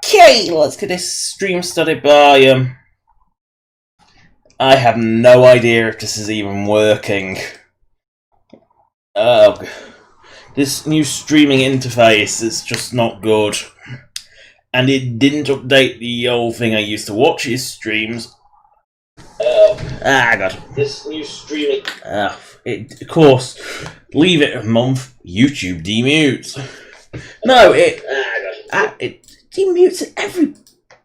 Okay, let's get this stream started by, I have no idea if this is even working. This new streaming interface is just not good. And it didn't update the old thing I used to watch his streams. God. This new streaming... of course, leave it a month, YouTube demutes. No, it demutes it every...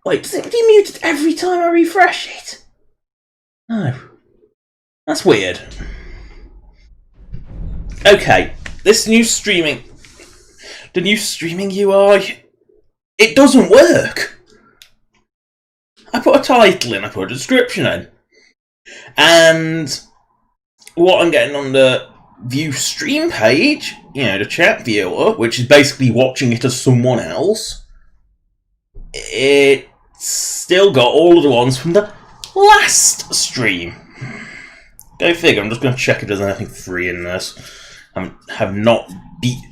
Wait, does it demute it every time I refresh it? No. That's weird. Okay, this new streaming... The new streaming UI... It doesn't work! I put a title in, I put a description in. And what I'm getting on the view stream page, you know, the chat viewer, which is basically watching it as someone else, it's still got all of the ones from the last stream. Go figure, I'm just going to check if there's anything free in this. I have not been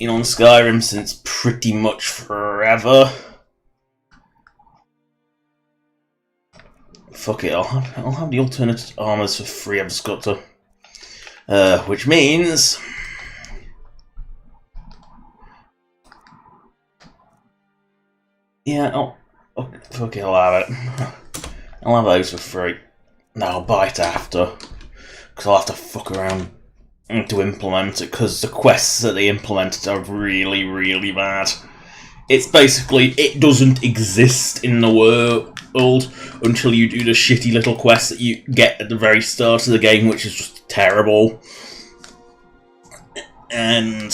on Skyrim since pretty much forever. Fuck it, I'll have the alternate armors for free. I've just got to, which means yeah, fuck it, I'll have it. I'll have those for free. No, I'll buy it after, because I'll have to fuck around to implement it, because the quests that they implemented are really, really bad. It's basically, it doesn't exist in the world until you do the shitty little quest that you get at the very start of the game, which is just terrible. And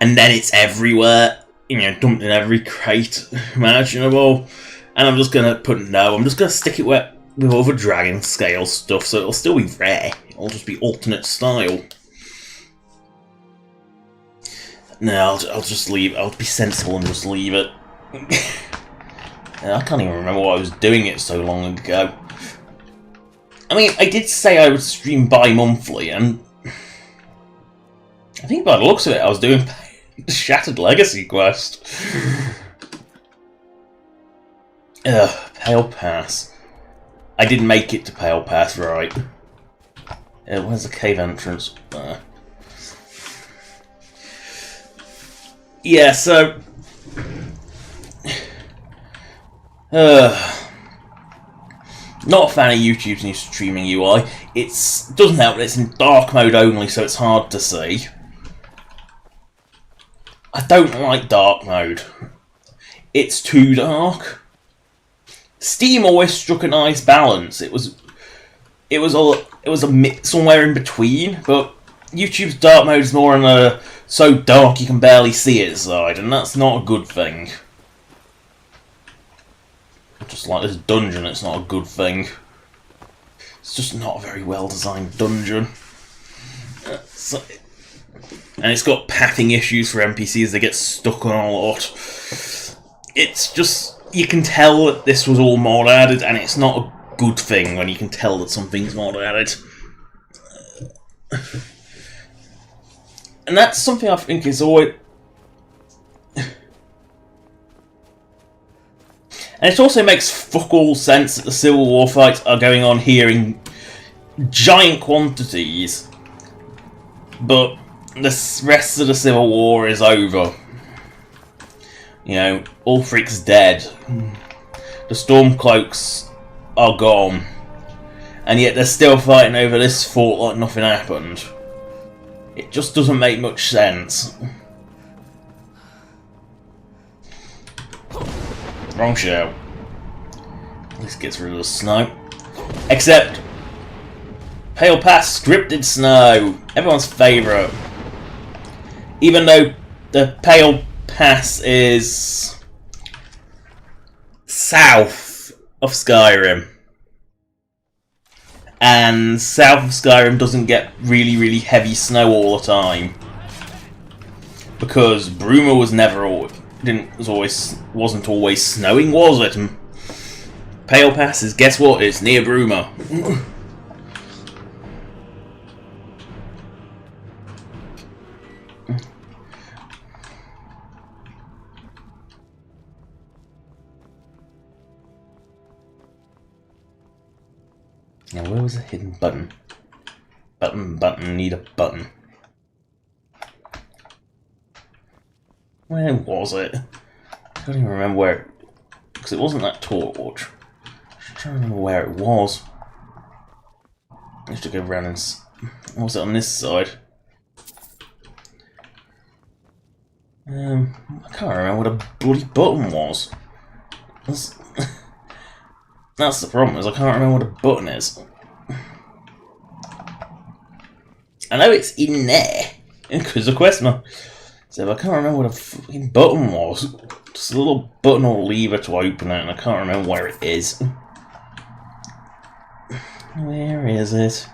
then it's everywhere, you know, dumped in every crate imaginable. And I'm just gonna I'm just gonna stick it with other dragon scale stuff, so it'll still be rare. It'll just be alternate style. No, I'll just leave. I'll be sensible and just leave it. I can't even remember why I was doing it so long ago. I mean, I did say I would stream bi-monthly, and I think by the looks of it, I was doing the Shattered Legacy quest. Pale Pass. I didn't make it to Pale Pass, right. Where's the cave entrance? Yeah, so... not a fan of YouTube's new streaming UI. It doesn't help that it's in dark mode only, so it's hard to see. I don't like dark mode. It's too dark. Steam always struck a nice balance. It was somewhere in between, but YouTube's dark mode is more on a so dark you can barely see it side, and that's not a good thing. Just like this dungeon, it's not a good thing. It's just not a very well designed dungeon. And it's got pathing issues for NPCs, they get stuck on a lot. It's just, you can tell that this was all mod added, and it's not a good thing when you can tell that something's mod added. And that's something I think is always... And it also makes fuck all sense that the Civil War fights are going on here in giant quantities, but the rest of the Civil War is over. You know, Ulfric's dead. The Stormcloaks are gone. And yet they're still fighting over this fort like nothing happened. It just doesn't make much sense. Wrong show. At least gets rid of the snow. Except Pale Pass scripted snow. Everyone's favourite. Even though the Pale Pass is south of Skyrim. And south of Skyrim doesn't get really, really heavy snow all the time. Because Bruma was wasn't always snowing, was it? And Pale Pass is, guess what? It's near Bruma. Now, where was the hidden button? Button, need a button. Where was it? I can't even remember where, because it wasn't that torch. I'm trying to remember where it was. I have to go around and... What was it on this side? I can't remember what a bloody button was. That's the problem, is I can't remember what a button is. I know it's in there, because the quest mark. So I can't remember what a fucking button was. Just a little button or lever to open it, and I can't remember where it is. Where is it?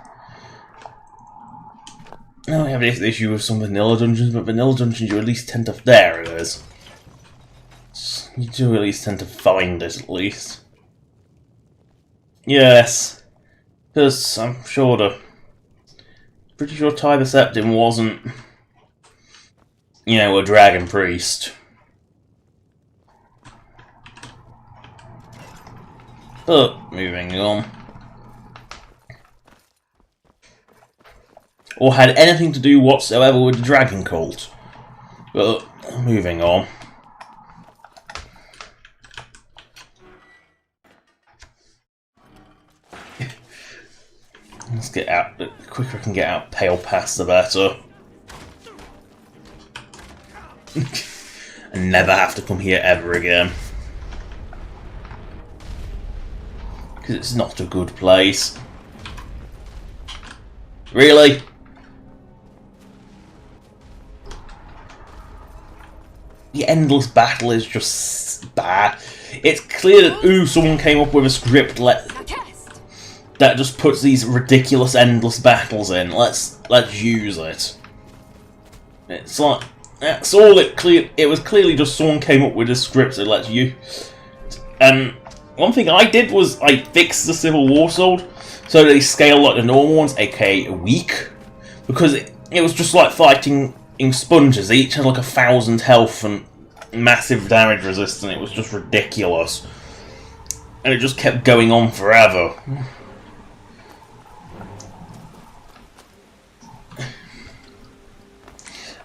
Now I have this issue with some vanilla dungeons, but vanilla dungeons you at least tend to... There it is. You do at least tend to find it, at least. Yes. Because I'm sure pretty sure Ty the Septim wasn't, you know, a dragon priest. But, moving on. Or had anything to do whatsoever with the dragon cult. But, moving on. Let's get out. The quicker I can get out Pale Pass, the better. And never have to come here ever again. Because it's not a good place. Really? The endless battle is just bad. It's clear that, someone came up with a script that just puts these ridiculous endless battles in. Let's use it. It's like, that's all it was clearly just someone came up with a script that lets you. And one thing I did was I fixed the Civil War sword so they scale like the normal ones, aka weak. Because it was just like fighting in sponges. They each had like 1,000 health and massive damage resistance. It was just ridiculous. And it just kept going on forever.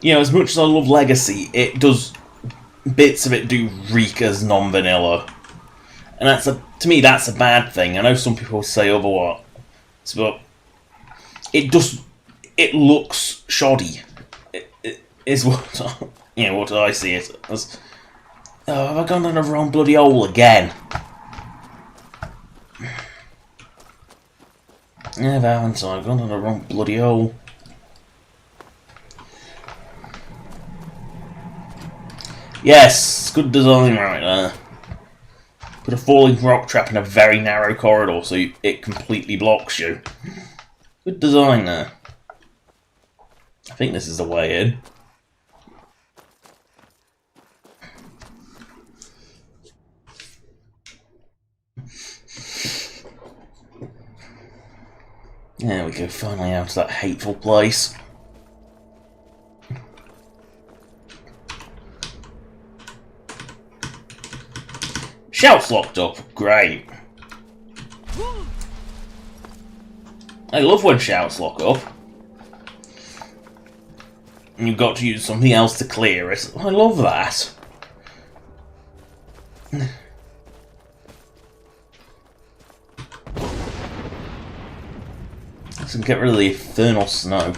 You know, as much as I love Legacy, bits of it do reek as non-vanilla. And to me, that's a bad thing. I know some people say otherwise, but it looks shoddy. It is what, what I see it as. Oh, have I gone down the wrong bloody hole again? Yeah, haven't I? I've gone down the wrong bloody hole. Yes, good design right there. Put a falling rock trap in a very narrow corridor so it completely blocks you. Good design there. I think this is the way in. There we go, finally out of that hateful place. Shout's locked up. Great. I love when shouts lock up. And you've got to use something else to clear it. I love that. Let's get rid of the infernal snow.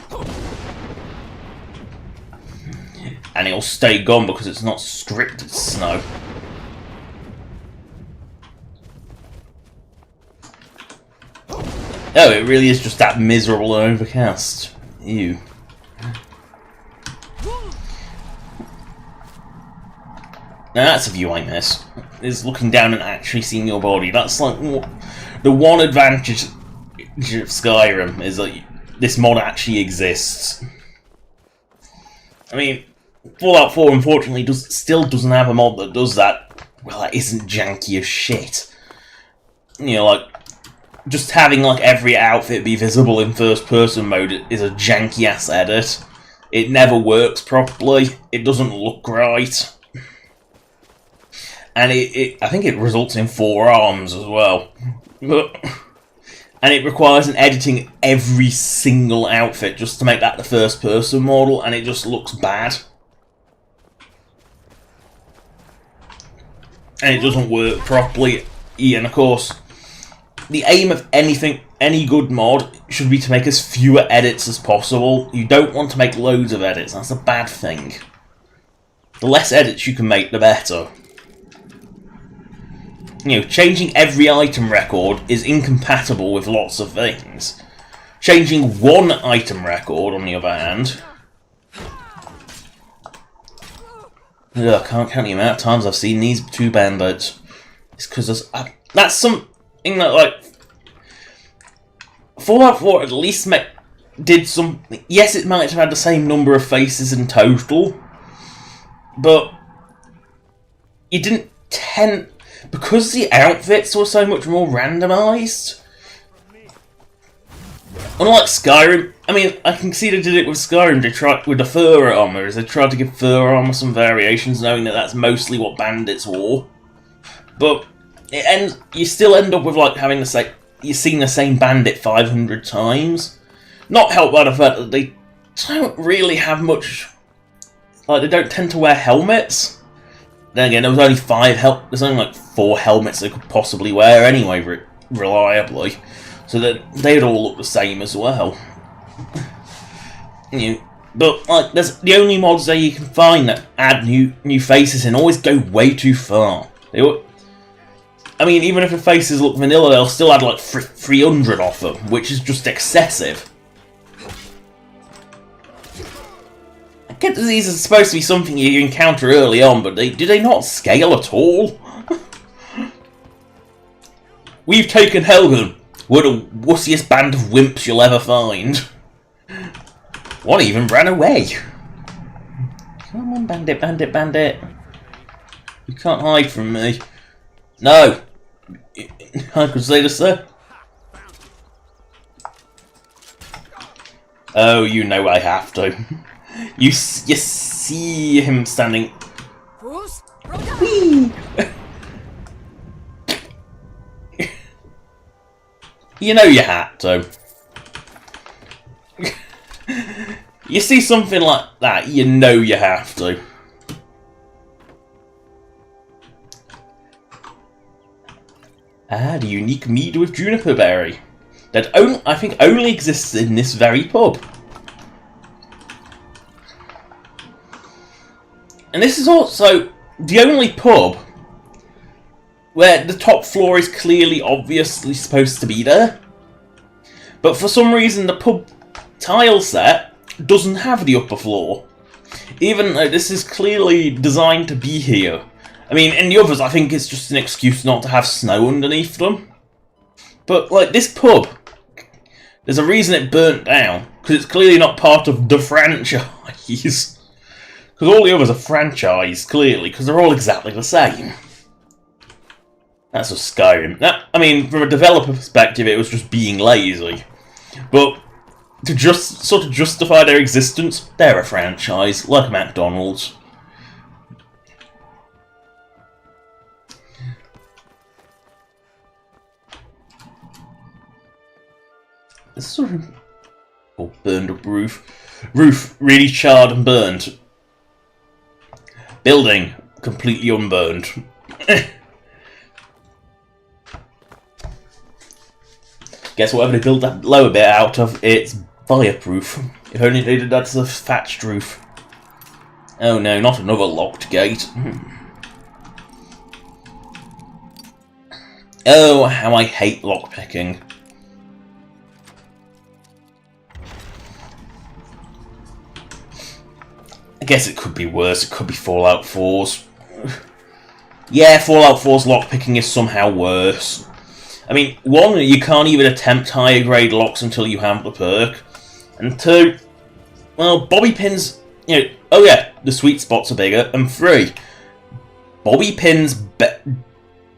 And it'll stay gone because it's not scripted snow. Oh, it really is just that miserable and overcast. Ew. Now that's a view I miss. Is looking down and actually seeing your body. That's like the one advantage of Skyrim is that this mod actually exists. I mean, Fallout 4 unfortunately still doesn't have a mod that does that. Well, that isn't janky as shit. You know, like, just having like every outfit be visible in first person mode is a janky ass edit. It never works properly. It doesn't look right. And I think it results in 4 arms as well. And and it requires an editing every single outfit just to make that the first person model, and it just looks bad. And it doesn't work properly. And of course, the aim of any good mod should be to make as fewer edits as possible. You don't want to make loads of edits, that's a bad thing. The less edits you can make, the better. You know, changing every item record is incompatible with lots of things. Changing one item record, on the other hand... Ugh, I can't count the amount of times I've seen these two bandits. It's because there's... that's something that, like... Fallout 4 at least did some... Yes, it might have had the same number of faces in total, but you didn't tend... Because the outfits were so much more randomised. Unlike Skyrim, I mean, I can see they did it with Skyrim. They tried with the fur armour. They tried to give fur armour some variations, knowing that that's mostly what bandits wore. But you still end up with like having the same. You've seen the same bandit 500 times. Not helped by the fact that they don't really have much. Like they don't tend to wear helmets. Then again, there was only there's only like 4 helmets they could possibly wear anyway, reliably. So that they'd all look the same as well. But like, there's the only mods there you can find that add new faces and always go way too far. I mean, even if the faces look vanilla, they'll still add like 300 off them, which is just excessive. I get that these are supposed to be something you encounter early on, but do they not scale at all? We've taken Helgen. We're the wussiest band of wimps you'll ever find. One even ran away. Come on, bandit, bandit, bandit. You can't hide from me. No. I could say this, sir. Oh, you know I have to. You see him standing... Whee! You know you had to. You see something like that, you know you have to. Ah, the unique mead with juniper berry. That I think only exists in this very pub. And this is also the only pub where the top floor is clearly obviously supposed to be there. But for some reason the pub tile set doesn't have the upper floor. Even though this is clearly designed to be here. I mean, in the others I think it's just an excuse not to have snow underneath them. But like this pub, there's a reason it burnt down. Because it's clearly not part of the franchise. Because all the others are franchised, clearly, because they're all exactly the same. That's a Skyrim. I mean, from a developer perspective, it was just being lazy. But to just sort of justify their existence, they're a franchise, like McDonald's. This sort of burned up roof. Roof really charred and burned. Building completely unburned. Guess whatever they built that lower bit out of, it's fireproof. If only they did that to the thatched roof. Oh no, not another locked gate. Oh, how I hate lockpicking. I guess it could be worse, it could be Fallout 4's. Yeah, Fallout 4's lockpicking is somehow worse. I mean, 1, you can't even attempt higher grade locks until you have the perk. And 2, well, bobby pins, oh yeah, the sweet spots are bigger. And 3, bobby pins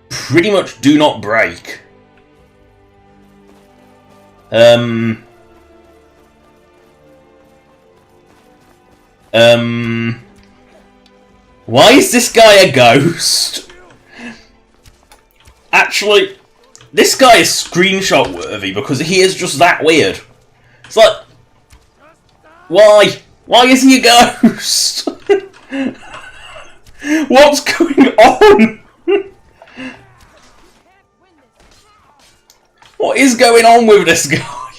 pretty much do not break. Why is this guy a ghost? Actually, This guy is screenshot worthy because he is just that weird. It's like, why? Why is he a ghost? What's going on? What is going on with this guy?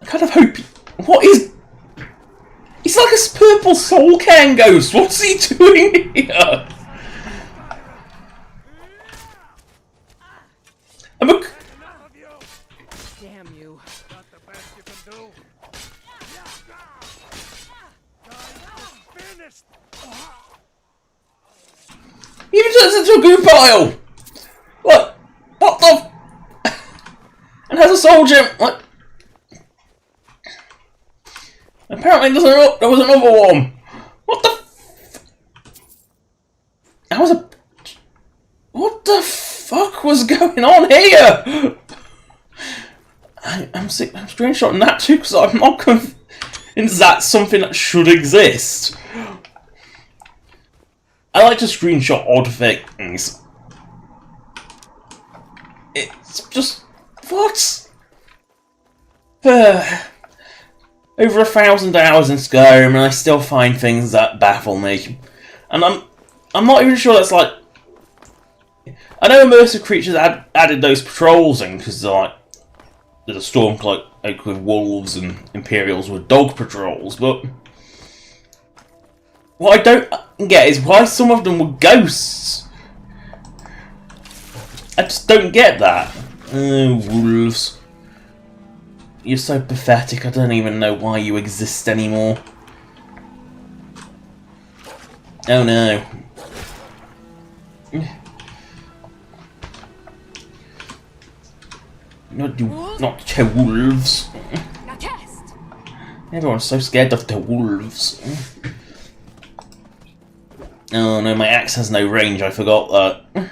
I kind of hope what is... He's like a purple soul can ghost. What's he doing here? Damn you. Not the best you can do. Finished. He even turns into a goo pile! What? What the... And has a soul gem, what? Apparently there was another one. What the... That was a... What the fuck was going on here? I'm screenshotting that too because I'm not convinced that's something that should exist. I like to screenshot odd things. It's just... What? Over 1,000 hours in Skyrim and I still find things that baffle me. And I'm not even sure that's like... I know immersive creatures added those patrols in because like there's a storm like with wolves and Imperials with dog patrols, but what I don't get is why some of them were ghosts. I just don't get that. Wolves. You're so pathetic, I don't even know why you exist anymore. Oh no. Not the wolves. Now test. Everyone's so scared of the wolves. Oh no, my axe has no range, I forgot that.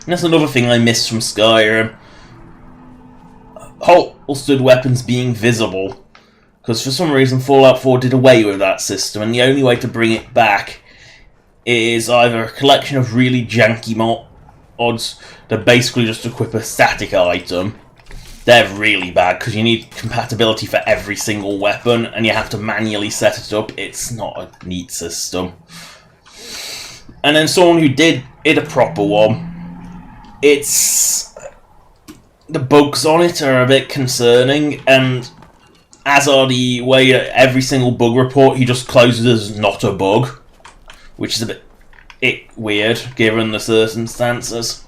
That's another thing I miss from Skyrim. Holstered weapons being visible. Because for some reason Fallout 4 did away with that system, and the only way to bring it back is either a collection of really janky mods that basically just equip a static item. They're really bad because you need compatibility for every single weapon and you have to manually set it up. It's not a neat system. And then someone who did a proper one. It's... the bugs on it are a bit concerning, and as are the way that every single bug report he just closes as not a bug, which is a bit weird given the circumstances.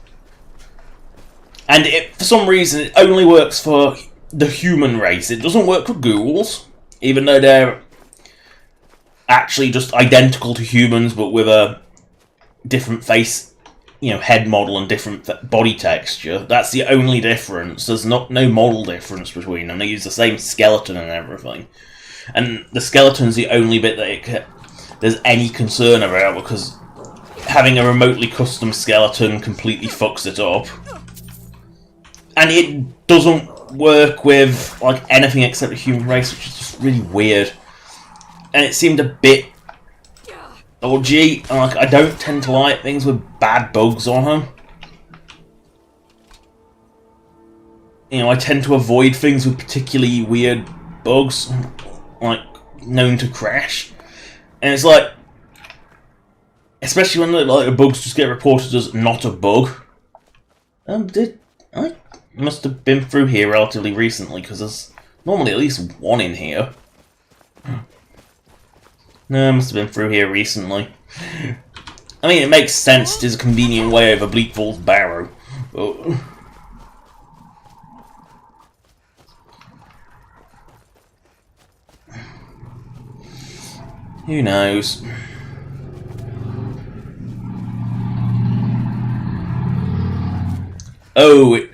And for some reason it only works for the human race. It doesn't work for ghouls, even though they're actually just identical to humans but with a different face, head model and different body texture. That's the only difference. There's no model difference between them. They use the same skeleton and everything. And the skeleton's the only bit that there's any concern about, because having a remotely custom skeleton completely fucks it up. And it doesn't work with like anything except the human race, which is just really weird. And it seemed a bit dodgy. Like, I don't tend to like things with bad bugs on them. I tend to avoid things with particularly weird bugs, like known to crash. And it's like, especially when the bugs just get reported as not a bug. I must have been through here relatively recently, because there's normally at least one in here. No, I must have been through here recently. I mean, it makes sense. It is a convenient way over Bleak Falls Barrow. But... who knows? Oh,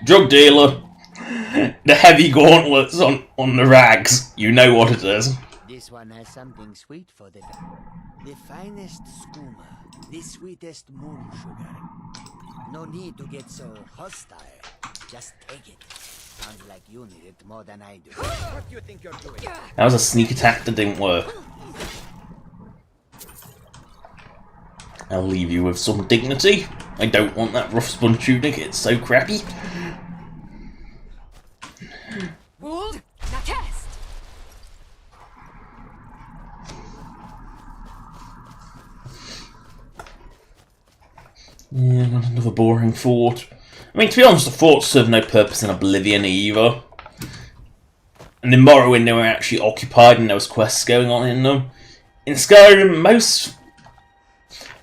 drug dealer. The heavy gauntlets on the rags. You know what it is. This one has something sweet for the finest skooma, the sweetest moon sugar. No need to get so hostile. Just take it. Sounds like you need it more than I do. What do you think you're doing? That was a sneak attack that didn't work. I'll leave you with some dignity. I don't want that rough spun tunic, it's so crappy. Wold, now cast. Yeah, another boring fort. I mean, to be honest, the forts serve no purpose in Oblivion either. And in Morrowind, they were actually occupied and there was quests going on in them. In Skyrim, most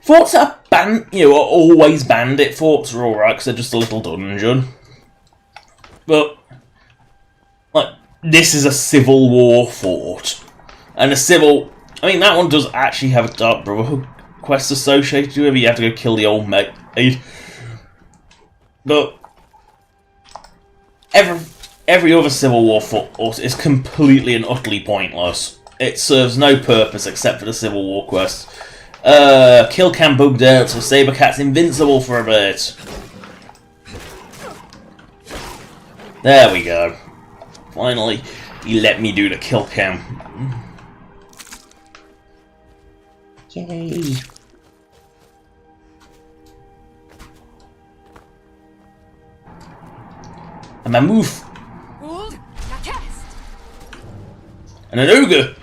forts that are are always bandit forts are alright because they're just a little dungeon. But, like, this is a Civil War fort. And I mean, that one does actually have a Dark Brotherhood quest associated with it. You have to go kill the old maid. But every other Civil War fort is completely and utterly pointless. It serves no purpose except for the Civil War quest. Kill Cam bugged out, so Sabercat's invincible for a bit. There we go. Finally, he let me do the kill cam. Yay. And my move. Wold, now cast. And an ogre.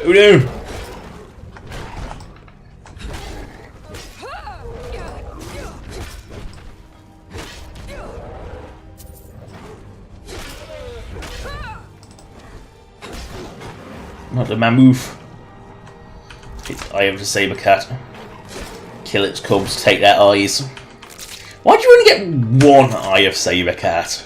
Oh no. Not the mammoth. Eye of the saber cat. Kill its cubs, take their eyes. Why do you only get one eye of saber cat?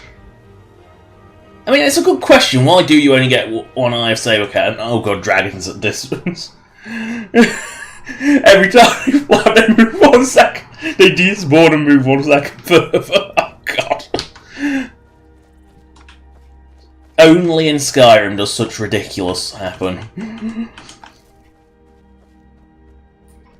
I mean, it's a good question. Why do you only get one eye of saber cat? And oh god, dragons at distance. Every time they move 1 second, they despawn and move 1 second further. Oh god. Only in Skyrim does such ridiculous happen.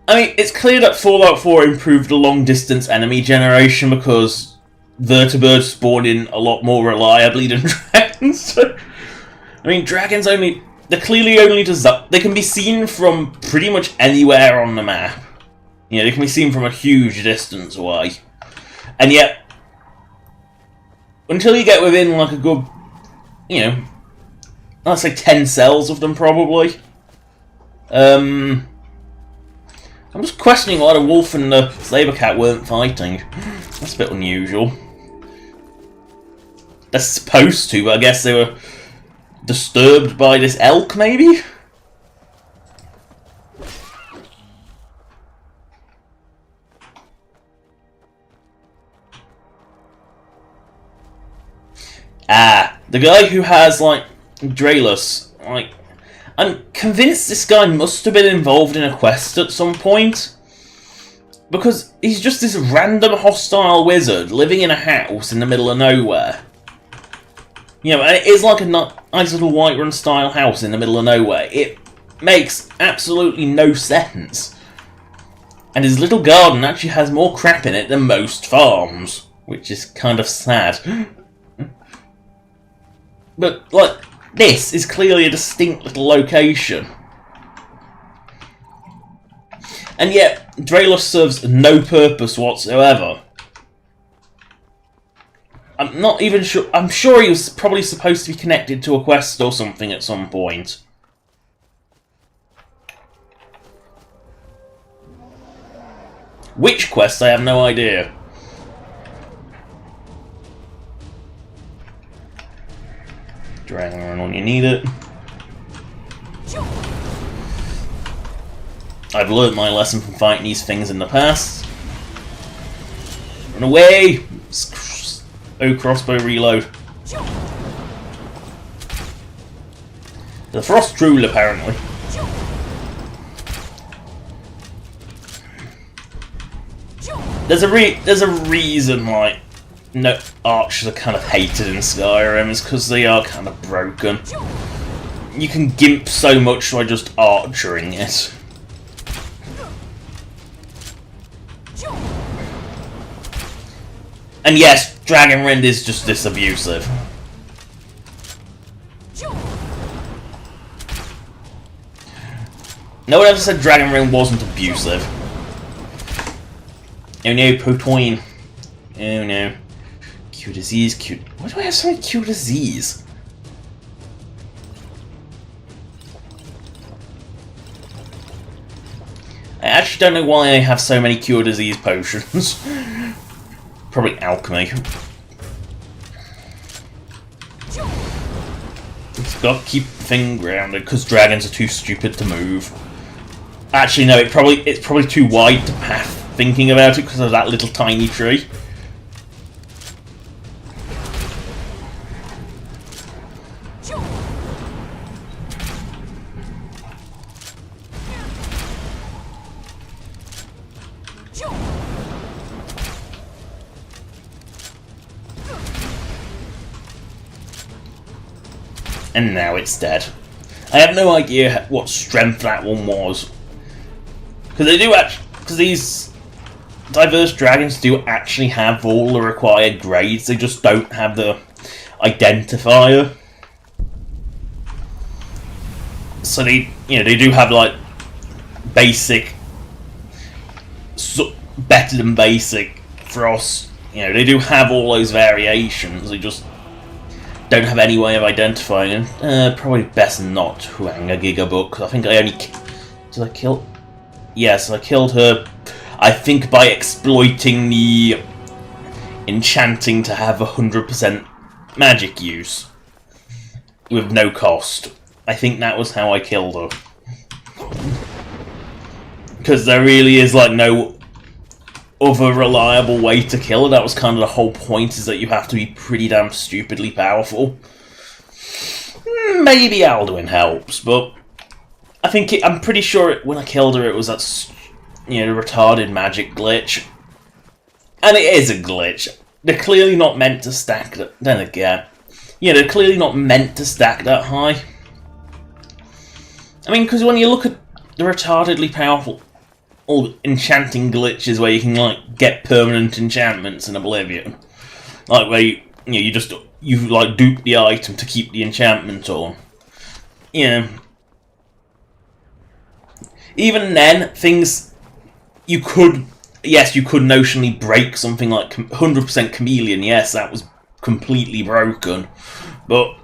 I mean, it's clear that Fallout 4 improved the long-distance enemy generation because vertibirds spawn in a lot more reliably than dragons. I mean, dragons they're clearly only designed. They can be seen from pretty much anywhere on the map. You know, they can be seen from a huge distance away. And yet, until you get within like a good, let's say 10 cells of them probably. I'm just questioning why the wolf and the saber cat weren't fighting. That's a bit unusual. They're supposed to, but I guess they were disturbed by this elk, maybe? Ah, the guy who has, Draelus, I'm convinced this guy must have been involved in a quest at some point. Because he's just this random hostile wizard living in a house in the middle of nowhere. And it is like a nice little Whiterun style house in the middle of nowhere. It makes absolutely no sense. And his little garden actually has more crap in it than most farms. Which is kind of sad. But, this is clearly a distinct little location. And yet, Draelus serves no purpose whatsoever. I'm not even sure. I'm sure he was probably supposed to be connected to a quest or something at some point. Which quest, I have no idea. Dragon run when you need it. I've learned my lesson from fighting these things in the past. Run away! Oh, crossbow reload. The frost drool, apparently. There's a reason why no archers are kind of hated in Skyrim, is because they are kind of broken. You can gimp so much by just archering it. And yes, Dragonrend is just this abusive. No one ever said Dragonrend wasn't abusive. Oh no, Protoin. Oh no. Q disease, Q. Why do I have so many Q disease? I actually don't know why I have so many cure disease potions. Probably alchemy. Just gotta keep the thing grounded because dragons are too stupid to move. Actually, no, it's probably too wide to path thinking about it because of that little tiny tree. And now it's dead. I have no idea what strength that one was. Because they do actually, because these diverse dragons do actually have all the required grades, they just don't have the identifier. So they do have like basic, better than basic frost. They do have all those variations. They just don't have any way of identifying it. Probably best not to hang a Gigabook, because I think I only... Did I kill... Yes, I killed her, I think, by exploiting the enchanting to have 100% magic use. With no cost. I think that was how I killed her. Because there really is, like, no other reliable way to kill her. That was kind of the whole point, is that you have to be pretty damn stupidly powerful. Maybe Alduin helps, but I'm pretty sure when I killed her it was that, the retarded magic glitch. And it is a glitch. They're clearly not meant to stack that. Then again, they're clearly not meant to stack that high. I mean, because when you look at the retardedly powerful all enchanting glitches where you can like get permanent enchantments in Oblivion, like where you like dupe the item to keep the enchantment on. Even then, things you could notionally break something like 100% Chameleon. Yes, that was completely broken, but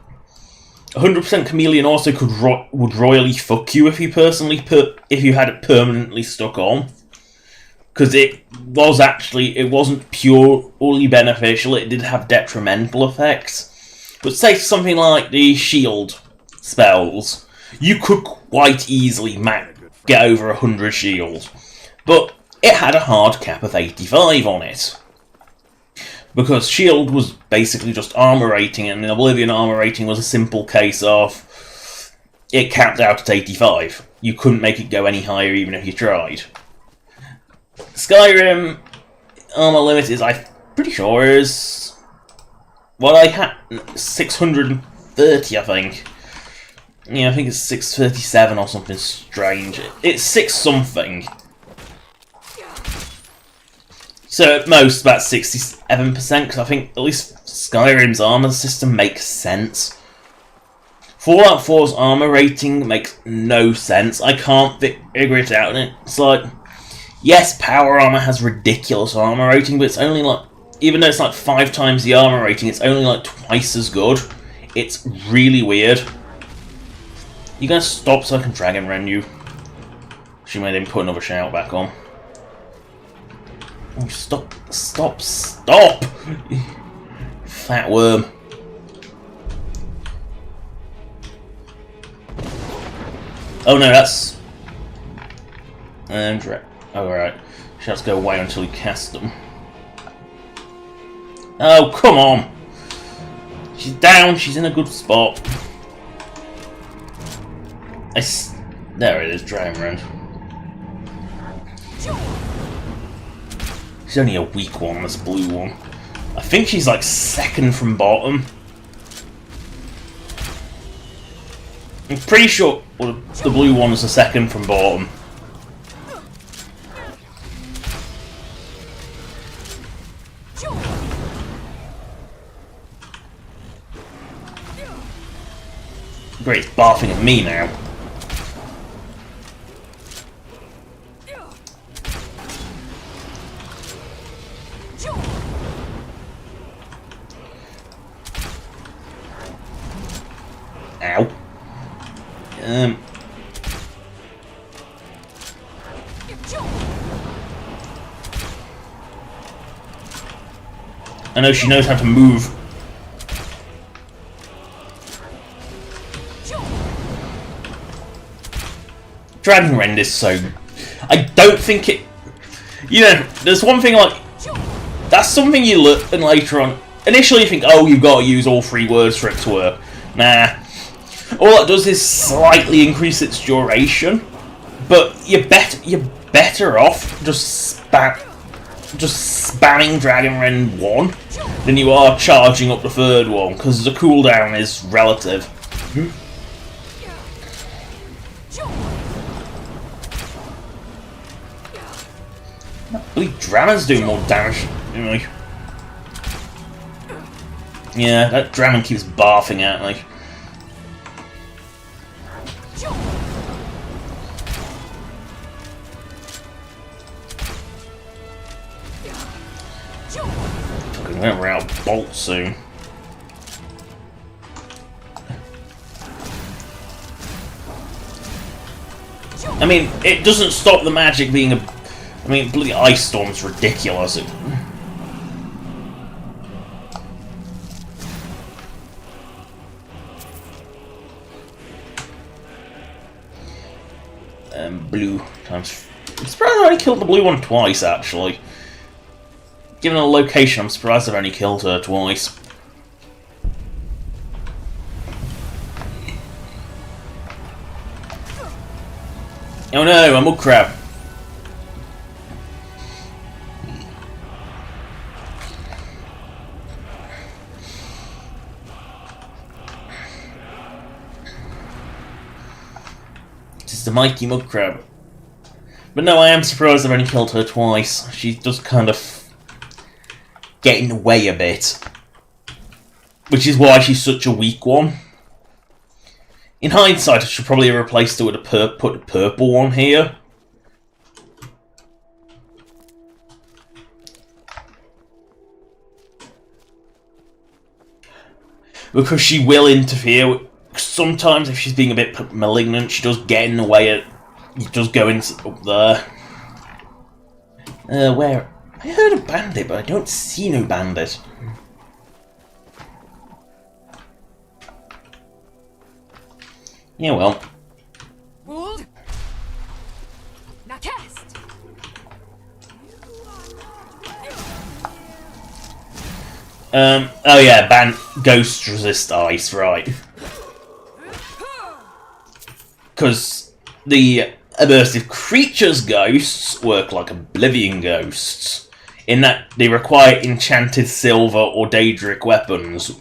100% Chameleon also would royally fuck you if you had it permanently stuck on, because it wasn't purely beneficial. It did have detrimental effects. But say something like the shield spells, you could quite easily get over 100 shields, but it had a hard cap of 85 on it. Because shield was basically just armor rating, and in Oblivion armor rating was a simple case of it capped out at 85. You couldn't make it go any higher even if you tried. Skyrim armor limit is, I'm pretty sure, is what I had 630, I think. I think it's 637 or something strange. It's 6 something. So at most about 67%, because I think at least Skyrim's armor system makes sense. Fallout 4's armor rating makes no sense. I can't figure it out. And it's like, yes, power armor has ridiculous armor rating, but it's only like, even though it's like 5 times the armor rating, it's only like twice as good. It's really weird. You gonna stop so I can Dragon Rend you? She made him put another shout back on. Oh, stop! Fat worm. Oh no, that's... Alright. Shouts go away until you cast them. Oh, come on! She's down, she's in a good spot. There it is, Dragon Rend. She's only a weak one, this blue one. I think she's like second from bottom. I'm pretty sure the blue one is the second from bottom. Great, it's barfing at me now. Ow. I know she knows how to move. Dragon Rend is so... I don't think it... You know, there's one thing like... That's something you learn later on. Initially you think, oh, you've got to use all 3 words for it to work. Nah. All it does is slightly increase its duration. But you're better off just spamming Dragon Rend 1 than you are charging up the 3rd one, because the cooldown is relative. I believe Dramon's doing more damage. Anyway. Yeah, that Dramon keeps barfing at me. Fucking went around bolt soon. I mean, it doesn't stop the magic being a... I mean, bloody Ice Storm's ridiculous. Blue times... I'm surprised I only killed the blue one twice, actually. Given the location, I'm surprised I've only killed her twice. Oh no, a mud crab. Just a mighty mud crab. But no, I am surprised I've only killed her twice. She does kind of get in the way a bit. Which is why she's such a weak one. In hindsight, I should probably have replaced her with put a purple one here. Because she will interfere. Sometimes, if she's being a bit malignant, she does get in the way. It does go up there. Where? I heard a bandit, but I don't see no bandit. Yeah, well. Ruled. Now cast. Oh yeah, ghosts resist ice, right. Because the immersive creatures ghosts work like oblivion ghosts, in that they require enchanted silver or daedric weapons.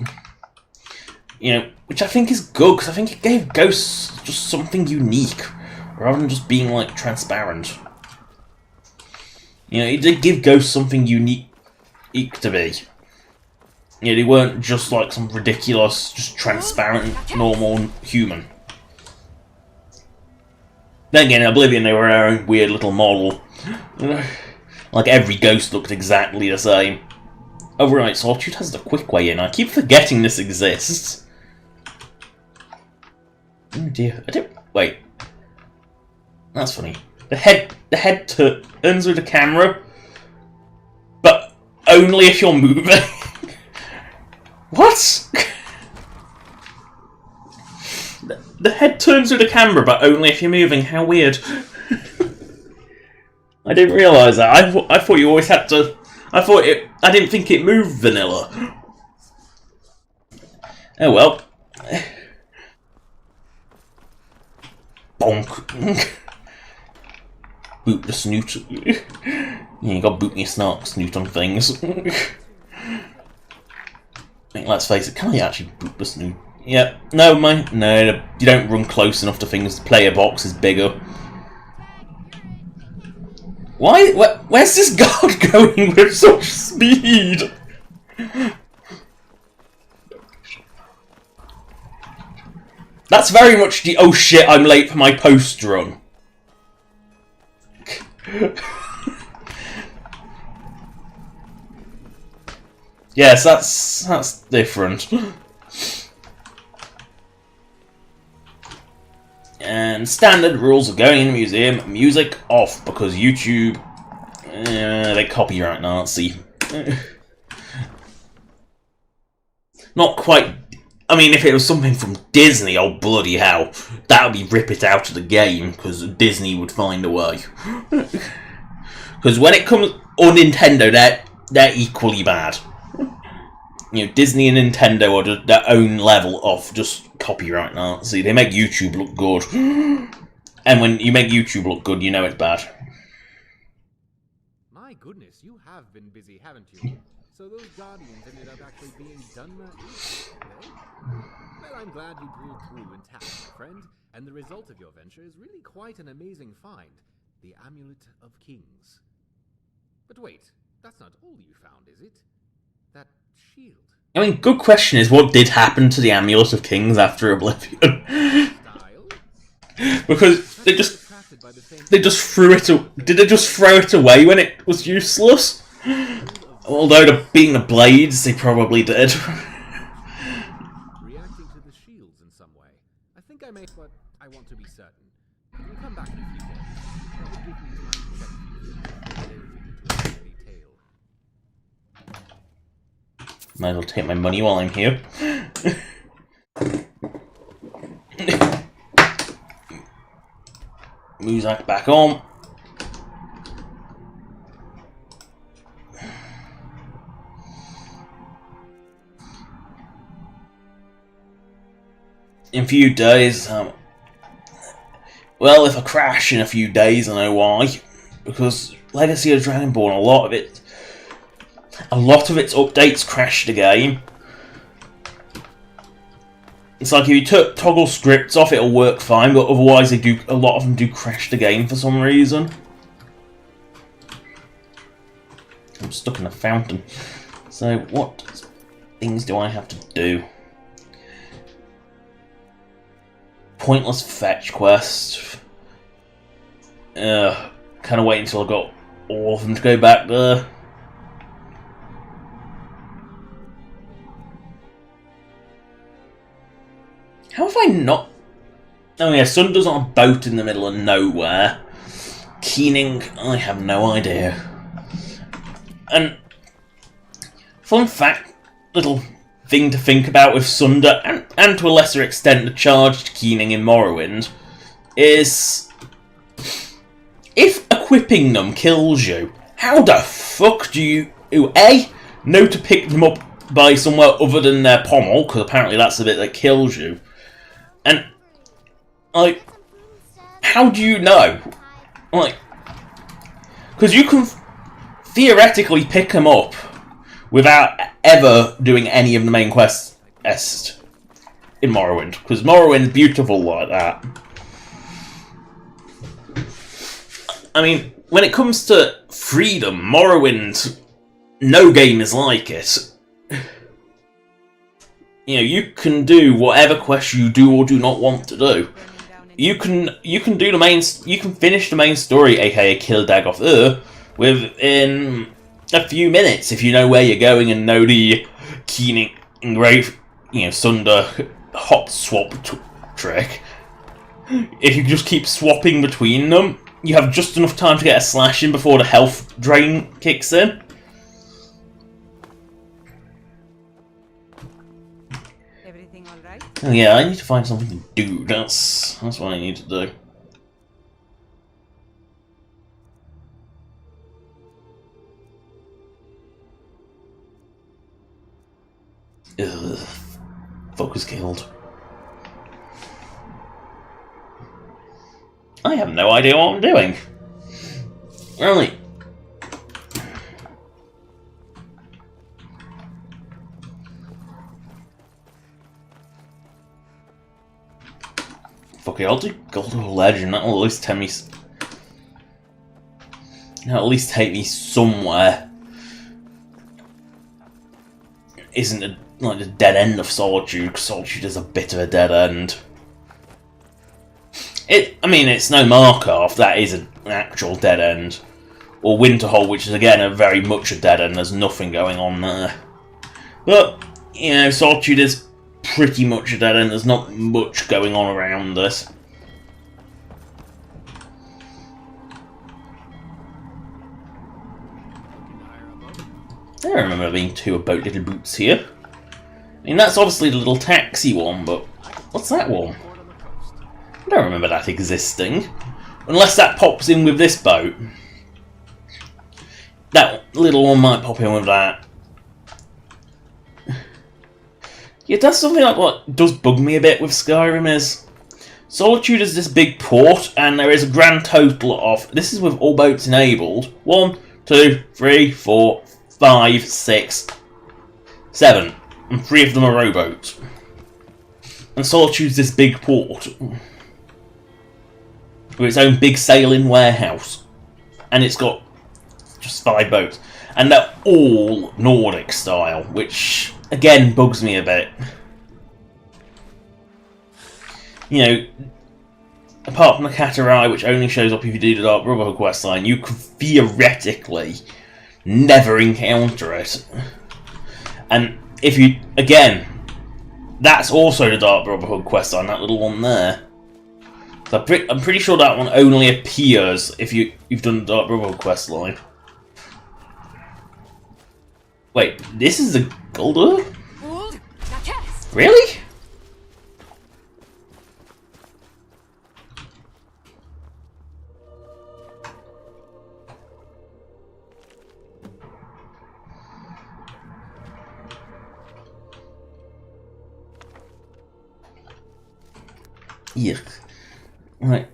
You know, which I think is good, because I think it gave ghosts just something unique, rather than just being, like, transparent. You know, it did give ghosts something unique to be. You know, they weren't just, like, some ridiculous, just transparent, normal human. Then again, in Oblivion, they were their own weird little model. Like, every ghost looked exactly the same. Oh, right, Solitude has the quick way in. I keep forgetting this exists. Oh dear. I don't... Wait. That's funny. The head turns with the camera, but only if you're moving. What? The head turns with the camera, but only if you're moving. How weird. I didn't realise that. I thought you always had to... I didn't think it moved vanilla. Oh well. Bonk. Boot the snoot. Yeah, you got boot your snoot on things. I mean, let's face it, can I actually boot the snoot? Yep. No, no, you don't run close enough to things. The player box is bigger. Why? Where's this guard going with such speed? That's very much the oh shit, I'm late for my post run. Yes, that's different. And standard rules of going in the museum, music off, because YouTube, they copyright Nazi. Not quite. I mean, if it was something from Disney, oh bloody hell, that would be rip it out of the game, because Disney would find a way. Because when it comes, or Nintendo, they're equally bad. You know, Disney and Nintendo are just their own level of just copyright Nazi. They make YouTube look good. And when you make YouTube look good, you know it's bad. My goodness, you have been busy, haven't you? So those Guardians ended up actually being done eh? Well, I'm glad you pulled through intact, my friend. And the result of your venture is really quite an amazing find. The Amulet of Kings. But wait, that's not all you found, is it? That shield. I mean, good question is, what did happen to the Amulet of Kings after Oblivion? Because they just threw it. Did they just throw it away when it was useless? Although being the blades, they probably did. Reacting to the shields in some way. I think I may, but I want to be certain. We'll come back in a few days. That would give me time to check everything into detail. Might as well take my money while I'm here. Muzak back on. In a few days, well, if I crash in a few days, I know why. Because Legacy of Dragonborn, a lot of its updates crashed the game. It's like if you toggle scripts off, it'll work fine, but otherwise a lot of them do crash the game for some reason. I'm stuck in a fountain. So what things do I have to do? Pointless fetch quest. Kind of wait until I got all of them to go back there. How have I not... Oh yeah, Sunder's on a boat in the middle of nowhere. Keening, I have no idea. And fun fact, little thing to think about with Sunder, and to a lesser extent the charged Keening in Morrowind, is if equipping them kills you, how the fuck do you A, know to pick them up by somewhere other than their pommel, because apparently that's the bit that kills you. And, like, how do you know? Like, because you can theoretically pick them up without ever doing any of the main quests in Morrowind, because Morrowind's beautiful like that. I mean, when it comes to freedom, Morrowind, no game is like it. You know, you can do whatever quest you do or do not want to do. You can do the main. You can finish the main story, aka kill Dagoth within a few minutes if you know where you're going and know the Keening Grave, Sunder hot swap trick. If you just keep swapping between them, you have just enough time to get a slash in before the health drain kicks in. Oh yeah, I need to find something to do. That's what I need to do. Ugh. Focus killed. I have no idea what I'm doing. Right. Fuck it, I'll do Gold or Legend. That'll at least take me. That'll at least take me somewhere. Isn't it like the dead end of Solitude? Because Solitude is a bit of a dead end. I mean, it's no Markarth. That is an actual dead end. Or Winterhold, which is again a very much a dead end. There's nothing going on there. But Solitude is pretty much a dead end. There's not much going on around this. don't remember there being two about little boots here. I mean, that's obviously the little taxi one, but what's that one? I don't remember that existing. Unless that pops in with this boat. That little one might pop in with that. Yeah, that's something like what does bug me a bit with Skyrim is Solitude is this big port, and there is a grand total of, this is with all boats enabled, 1, 2, 3, 4, 5, 6, 7, and 3 of them are rowboats. And Solitude's this big port with its own big sailing warehouse, and it's got just 5 boats, and they're all Nordic style, which again bugs me a bit. You know, apart from the Catterai, which only shows up if you do the Dark Brotherhood questline, you could theoretically never encounter it. And if you, again, that's also the Dark Brotherhood questline, that little one there. So I'm pretty sure that one only appears if you've done the Dark Brotherhood questline. Wait, this is the Guldur? Really? Yuck. Right.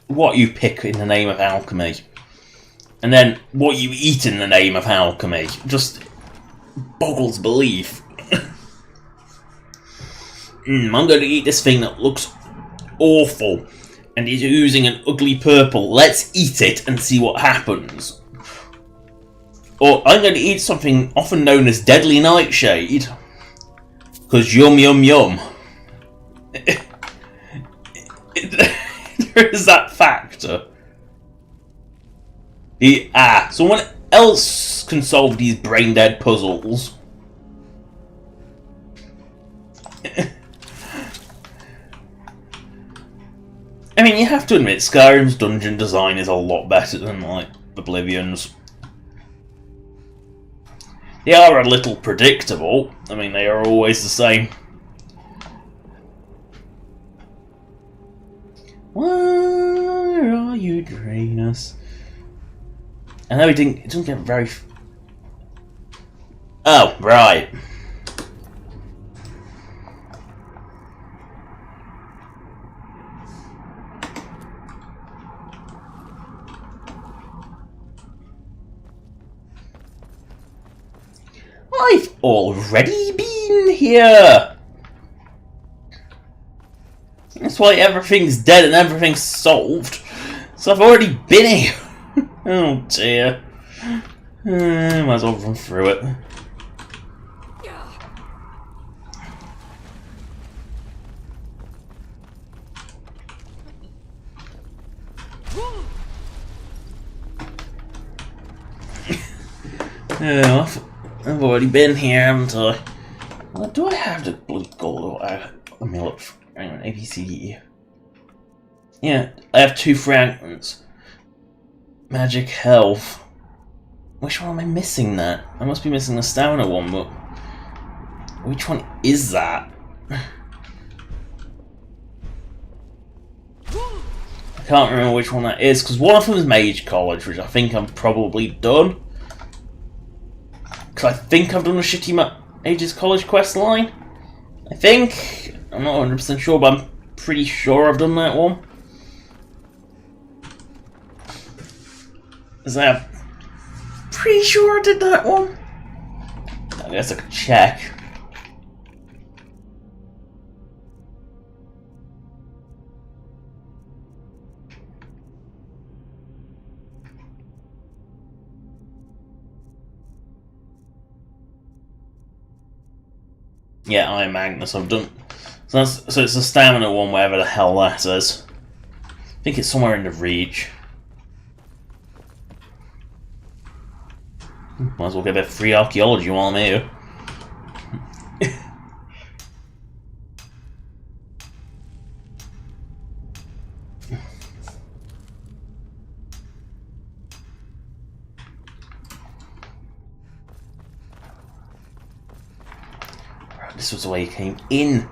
What you pick in the name of alchemy, and then what you eat in the name of alchemy, just boggles belief. I'm going to eat this thing that looks awful and is oozing an ugly purple. Let's eat it and see what happens. Or I'm going to eat something often known as deadly nightshade, because yum yum yum. There is that factor. Someone else can solve these brain dead puzzles. I mean, you have to admit, Skyrim's dungeon design is a lot better than, like, Oblivion's. They are a little predictable. I mean, they are always the same. Where are you, Drainus? I know it doesn't get very... Oh, right. I've already been here! That's why everything's dead and everything's solved. So I've already been here. Oh dear. Might as well run through it. Oh, I've already been here, haven't I? Well, do I have the blue gold? Let me look. Hang on, ABCD. Yeah, I have 2 fragments. Magic health. Which one am I missing that? I must be missing the stamina one, but which one is that? I can't remember which one that is, because one of them is Mage College, which I think I'm probably done. Because I think I've done a shitty Mage's College quest line. I think. I'm not 100% sure, but I'm pretty sure I've done that one. I'm pretty sure I did that one. I guess I could check. Yeah, I'm Magnus. I've done. So it's the stamina one, wherever the hell that is. I think it's somewhere in the Reach. Might as well get a bit of free archaeology while I'm here. this was the way he came in.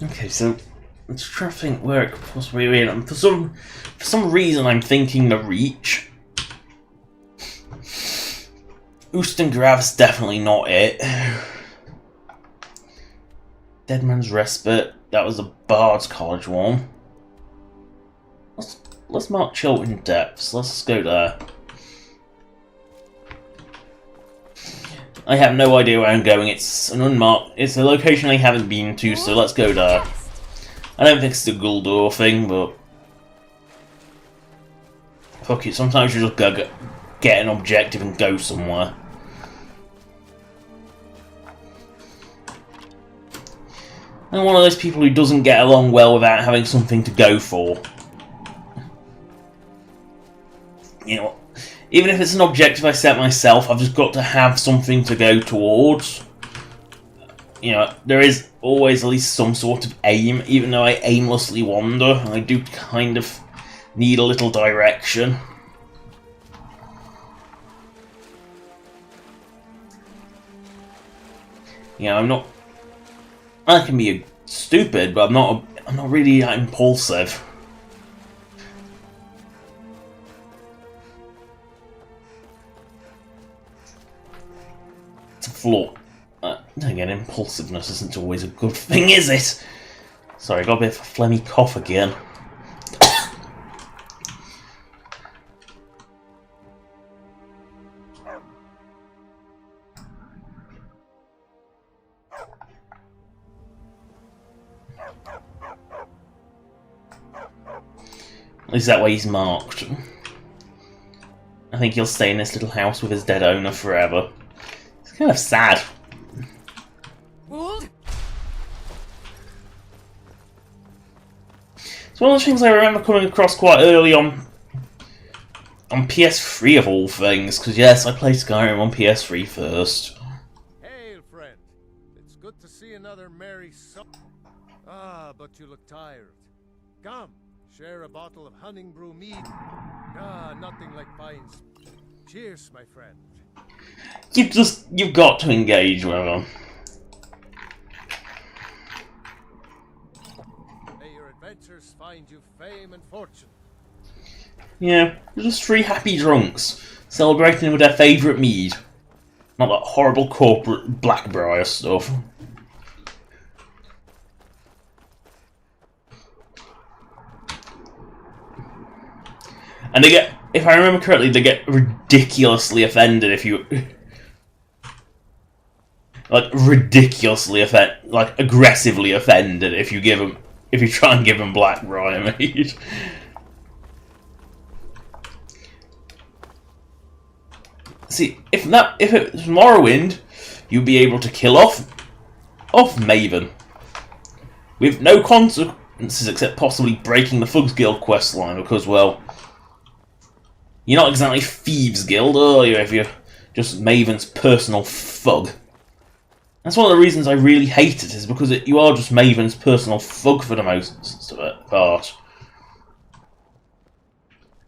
Okay, so let's try to think where it could possibly be. And for some reason, I'm thinking the Reach. Oostengrav's definitely not it. Dead Man's Respite. That was the Bard's College one. Let's mark Chiltern Depths. Let's go there. I have no idea where I'm going. It's an unmarked. It's a location I haven't been to, so let's go there. I don't think it's the Guldur thing, but fuck it. Sometimes you just gotta get an objective and go somewhere. I'm one of those people who doesn't get along well without having something to go for. You know, even if it's an objective I set myself, I've just got to have something to go towards. You know, there is always at least some sort of aim, even though I aimlessly wander. I do kind of need a little direction. You know, I'm not. I can be stupid, but I'm not really that impulsive. It's a flaw. Again, impulsiveness isn't always a good thing, is it? Sorry, I got a bit of a phlegmy cough again. At least that way he's marked. I think he'll stay in this little house with his dead owner forever. It's kind of sad. Wold? It's one of the things I remember coming across quite early on PS3 of all things, because yes, I played Skyrim on PS3 first. Hail, friend. It's good to see another merry soul. Ah, but you look tired. Come, share a bottle of hunting brew mead. Ah, nothing like pines. Cheers, my friend. You've got to engage with them. May your adventures find you fame and fortune. Yeah, just three happy drunks celebrating with their favourite mead. Not that horrible corporate Blackbriar stuff. And they get, if I remember correctly, they get ridiculously offended if you... like, ridiculously like, aggressively offended if you try and give them Blackbriar mead. See, if it was Morrowind, you'd be able to kill off Maven with no consequences except possibly breaking the Thugs Guild questline, because, well, you're not exactly Thieves Guild, are you, if you're just Maven's personal thug. That's one of the reasons I really hate it, is because you are just Maven's personal thug for the most part.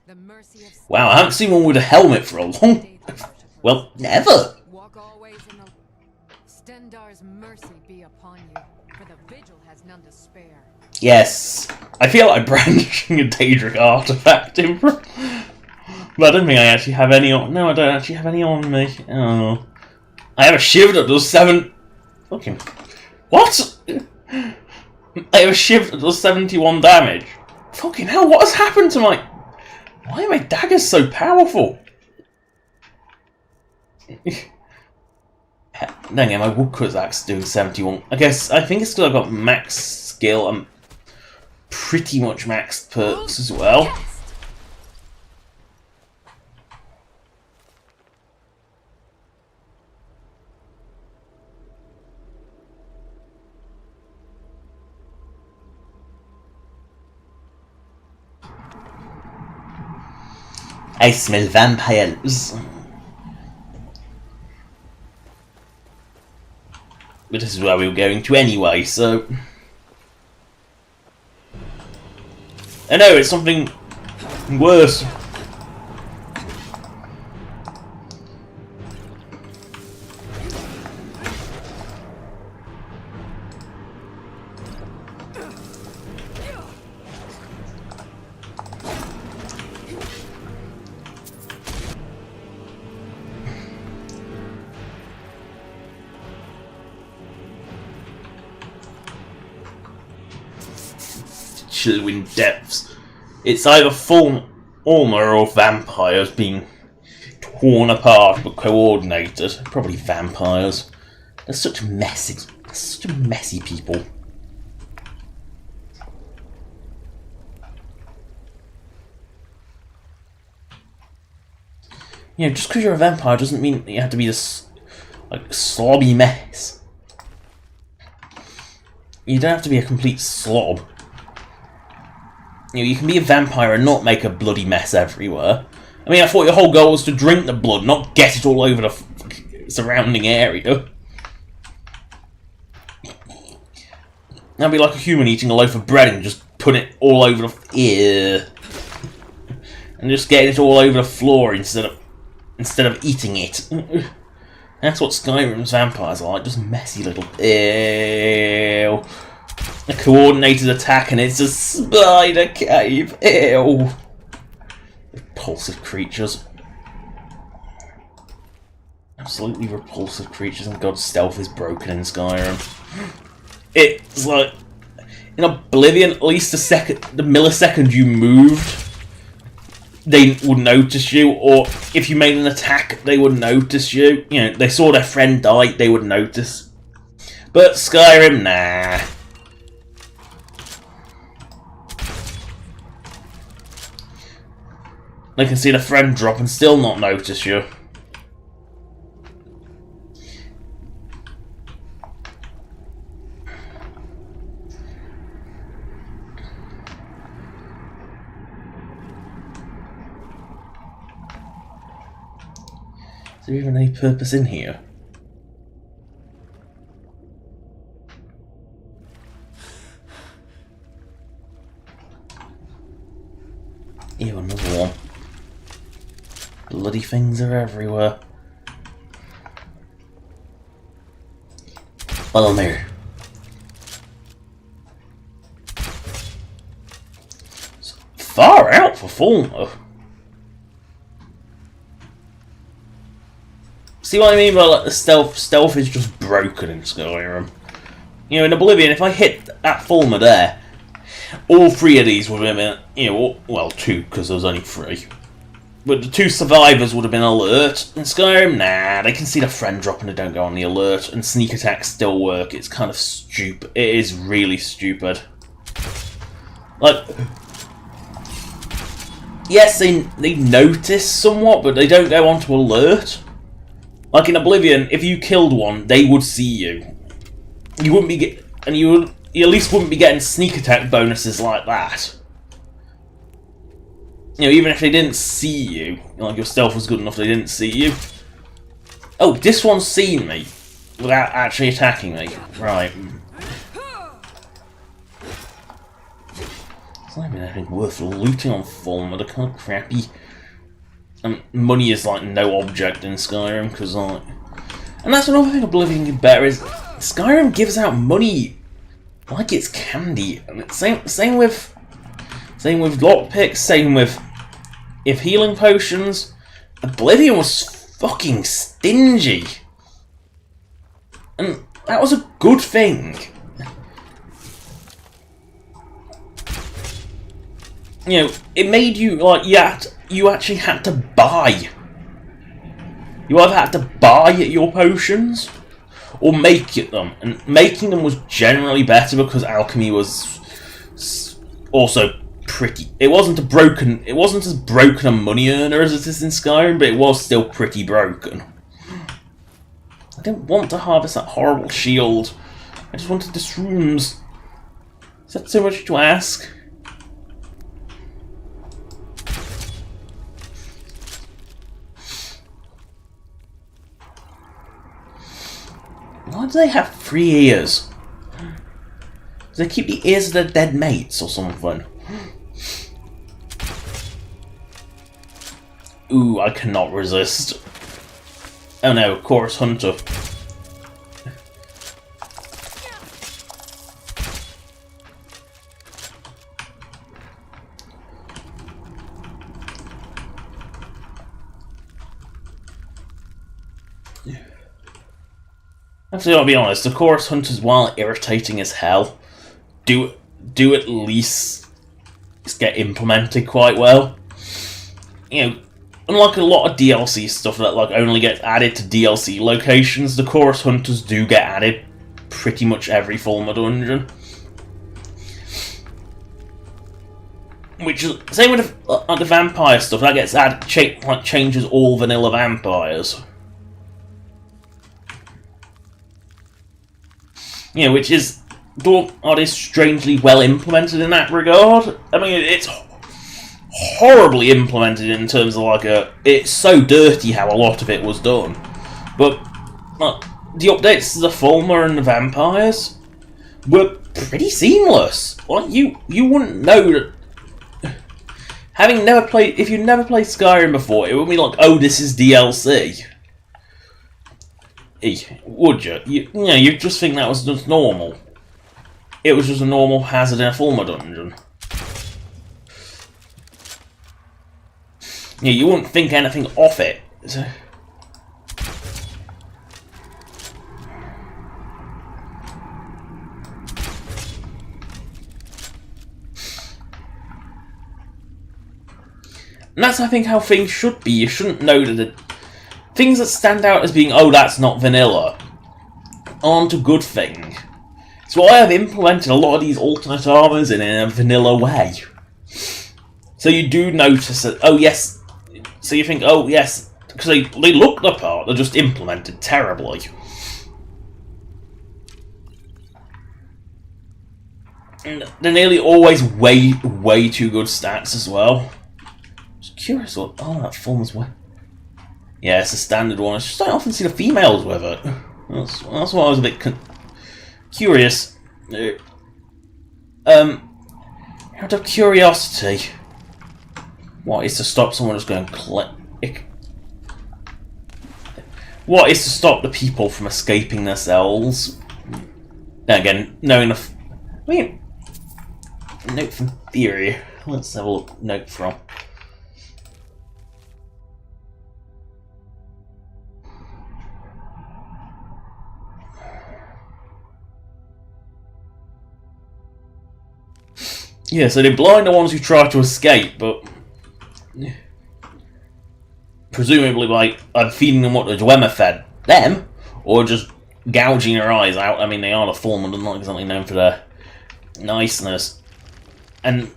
The mercy of Wow, I haven't seen one with a helmet for a long... well, never! Walk always in the Stendar's mercy be upon you, for the vigil has none to spare. Yes, I feel like brandishing a Daedric artifact in front. But I don't think I actually have any on... No, I don't actually have any on me. Oh. I have a shiv that does 7... Fucking... What? I have a shiv that does 71 damage. Fucking hell, what has happened to my... Why are my daggers so powerful? Dang it, my woodcut's axe doing 71. I think it's because I've got max skill and pretty much maxed perks as well. I smell vampires. But this is where we were going to anyway, so... I know, it's something worse. Chilling depths. It's either Fulmer or vampires being torn apart but coordinated. Probably vampires. They're such messy people. You know, just because you're a vampire doesn't mean that you have to be this like slobby mess. You don't have to be a complete slob. You know, you can be a vampire and not make a bloody mess everywhere. I mean, I thought your whole goal was to drink the blood, not get it all over the surrounding area. That'd be like a human eating a loaf of bread and just put it all over the and just getting it all over the floor instead of eating it. That's what Skyrim's vampires are like, just messy little ew. A coordinated attack and it's a spider cave. Ew. Repulsive creatures. Absolutely repulsive creatures, and God, stealth is broken in Skyrim. It's like in Oblivion, at least the millisecond you moved, they would notice you, or if you made an attack, they would notice you. You know, they saw their friend die, they would notice. But Skyrim, nah. They can see the friend drop and still not notice you. Is there even any purpose in here? Ew, another one. Bloody things are everywhere. Follow me. It's far out for Fulmer. See what I mean by like the stealth? Stealth is just broken in Skyrim. You know, in Oblivion, if I hit that Fulmer there, all three of these would have been, you know, well, two, because there was only three. But the two survivors would have been alert. In Skyrim, nah, they can see the friend drop and they don't go on the alert, and sneak attacks still work. It's kind of stupid. It is really stupid. Like, yes, they notice somewhat, but they don't go on to alert. Like in Oblivion, if you killed one, they would see you. You wouldn't be you at least wouldn't be getting sneak attack bonuses like that. You know, even if they didn't see you, like your stealth was good enough they didn't see you. Oh, this one's seen me without actually attacking me. Right. It's not even anything worth looting on Fulmer. They're kind of crappy. And money is like no object in Skyrim, because like... And that's another thing Oblivion did better is Skyrim gives out money like it's candy. And it's same with lockpicks, same with healing potions. Oblivion was fucking stingy. And that was a good thing. You know, it made you like you actually had to buy. You either had to buy your potions or make them, and making them was generally better because alchemy was also pretty. It wasn't as broken a money earner as it is in Skyrim, but it was still pretty broken. I didn't want to harvest that horrible shield. I just wanted the shrooms. Is that so much to ask? Why do they have 3 ears? Do they keep the ears of their dead mates or something? Ooh, I cannot resist. Oh no, Chorus Hunter. Actually, I'll be honest, the Chorus Hunters, while irritating as hell, do at least get implemented quite well. You know, unlike a lot of DLC stuff that like only gets added to DLC locations, the Chorus Hunters do get added pretty much every form of dungeon. Which is same with the vampire stuff that gets added, changes all vanilla vampires. You know, which is DeviantART is strangely well implemented in that regard. I mean, it's horribly implemented in terms of like it's so dirty how a lot of it was done, but the updates to the Fulmer and the vampires were pretty seamless. Like you wouldn't know that. If you'd never played Skyrim before, it would be like, oh, this is DLC. Would you? You'd just think that was just normal. It was just a normal hazard in a Fulmer dungeon. Yeah, you wouldn't think anything of it. So... And that's, I think, how things should be. You shouldn't know that things that stand out as being, oh, that's not vanilla, aren't a good thing. So I have implemented a lot of these alternate armors in a vanilla way. So you do notice that, oh yes, so you think, oh yes, because they look the part, they're just implemented terribly. And they're nearly always way too good stats as well. Just curious what, oh, that Fulmer's way. Yeah, it's a standard one. I just don't often see the females with it. That's why I was a bit curious. Out of curiosity, what is to stop someone just going click? What is to stop the people from escaping their cells? Then again, knowing the... I mean, note from theory. Let's have a look. Note from... Yeah, so they blind the ones who try to escape, but... presumably by feeding them what the Dwemer fed them, or just gouging their eyes out. I mean, they are the Fulmer, they're not exactly known for their niceness. And...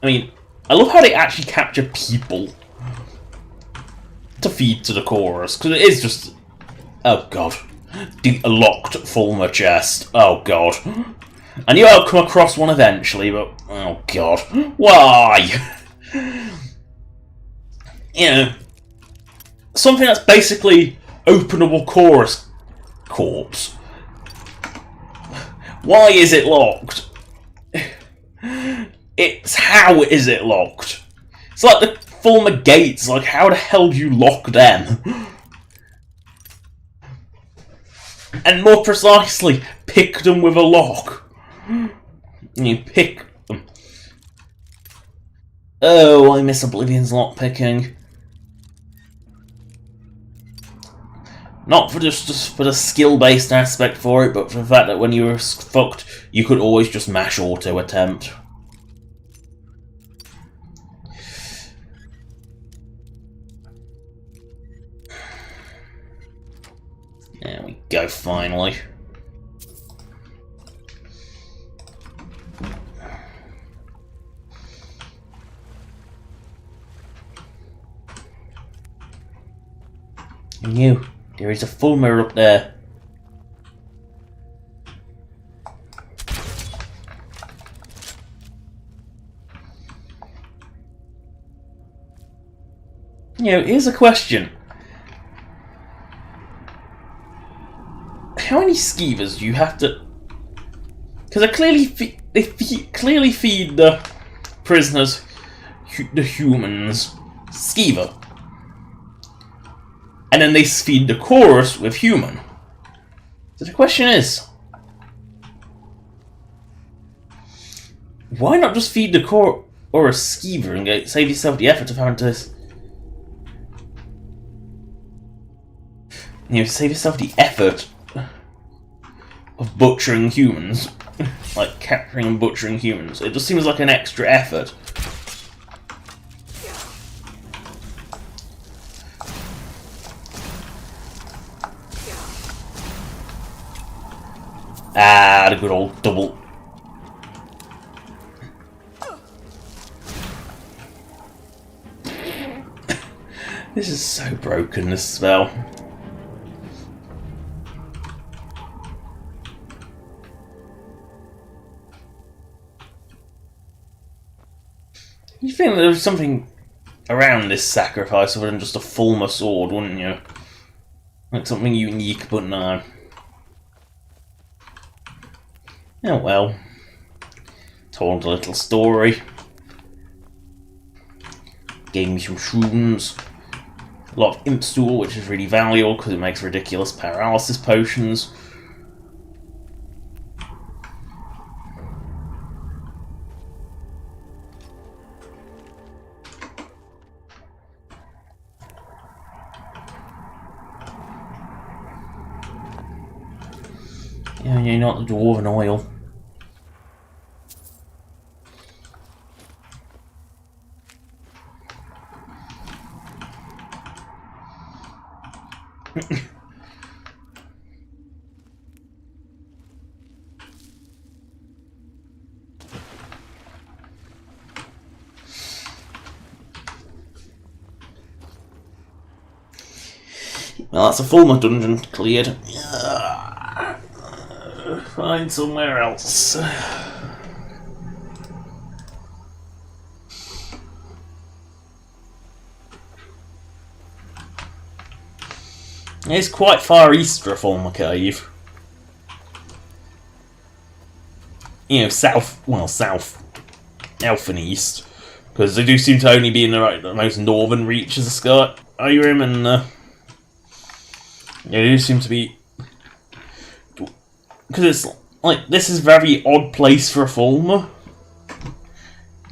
I mean, I love how they actually capture people to feed to the chorus, because it is just... Oh god. The locked Fulmer chest. Oh god. I knew I would come across one eventually, but... Oh god. Why? You know... Something that's basically openable chorus corpse. Why is it locked? It's how is it locked? It's like the Fulmer gates, like how the hell do you lock them? And more precisely, pick them with a lock. You pick them. Oh, I miss Oblivion's lockpicking. Not for just for the skill-based aspect for it, but for the fact that when you were fucked, you could always just mash auto attempt. There we go, finally. And you, there is a Fulmer up there. You know, here's a question. How many skeevers do you have to... Because they clearly feed the prisoners the humans skeever. And then they feed the chorus with human. So the question is, why not just feed the chorus skeever and save yourself the effort of having to... save yourself the effort of butchering humans. Like, capturing and butchering humans. It just seems like an extra effort. Ah, the good old double. This is so broken, this spell. You'd think there was something around this sacrifice other than just a Fulmer sword, wouldn't you? Like something unique, but no. Oh well. Told a little story. Gave me some shrooms. A lot of imp stool, which is really valuable because it makes ridiculous paralysis potions. Yeah, you're not the dwarven oil. Well, that's a Fulmer dungeon cleared. Find somewhere else. It's quite far east for a Fulmer cave. South, elf and east. Because they do seem to only be in the most northern reaches of Skyrim, and they do seem to be... Because it's like, this is a very odd place for a Fulmer.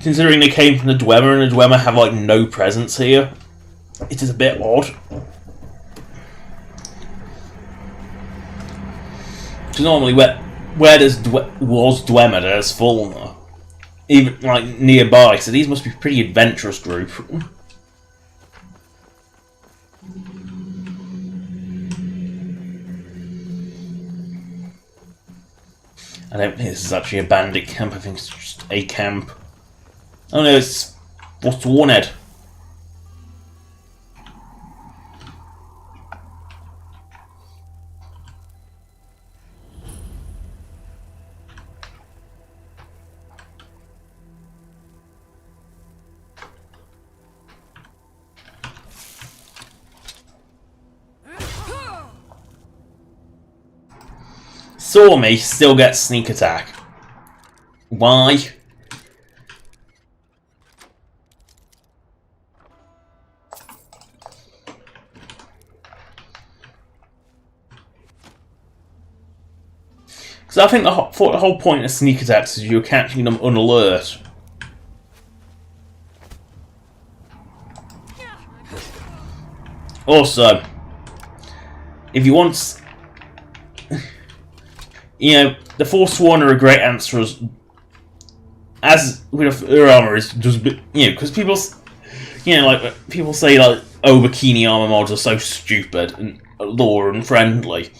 Considering they came from the Dwemer, and the Dwemer have like no presence here. It is a bit odd. Because normally where was Dwemer, there's Fulmer. Even like nearby, so these must be a pretty adventurous group. I don't think this is actually a bandit camp, I think it's just a camp. Oh no, it's... What's Warned? Saw me, still gets sneak attack. Why? Because I think the whole point of sneak attacks is you're catching them unalert. Also, if you want... the Forsworn are a great answer as with her armor is just, because people, like people say like, oh, bikini armor mods are so stupid and lore and friendly.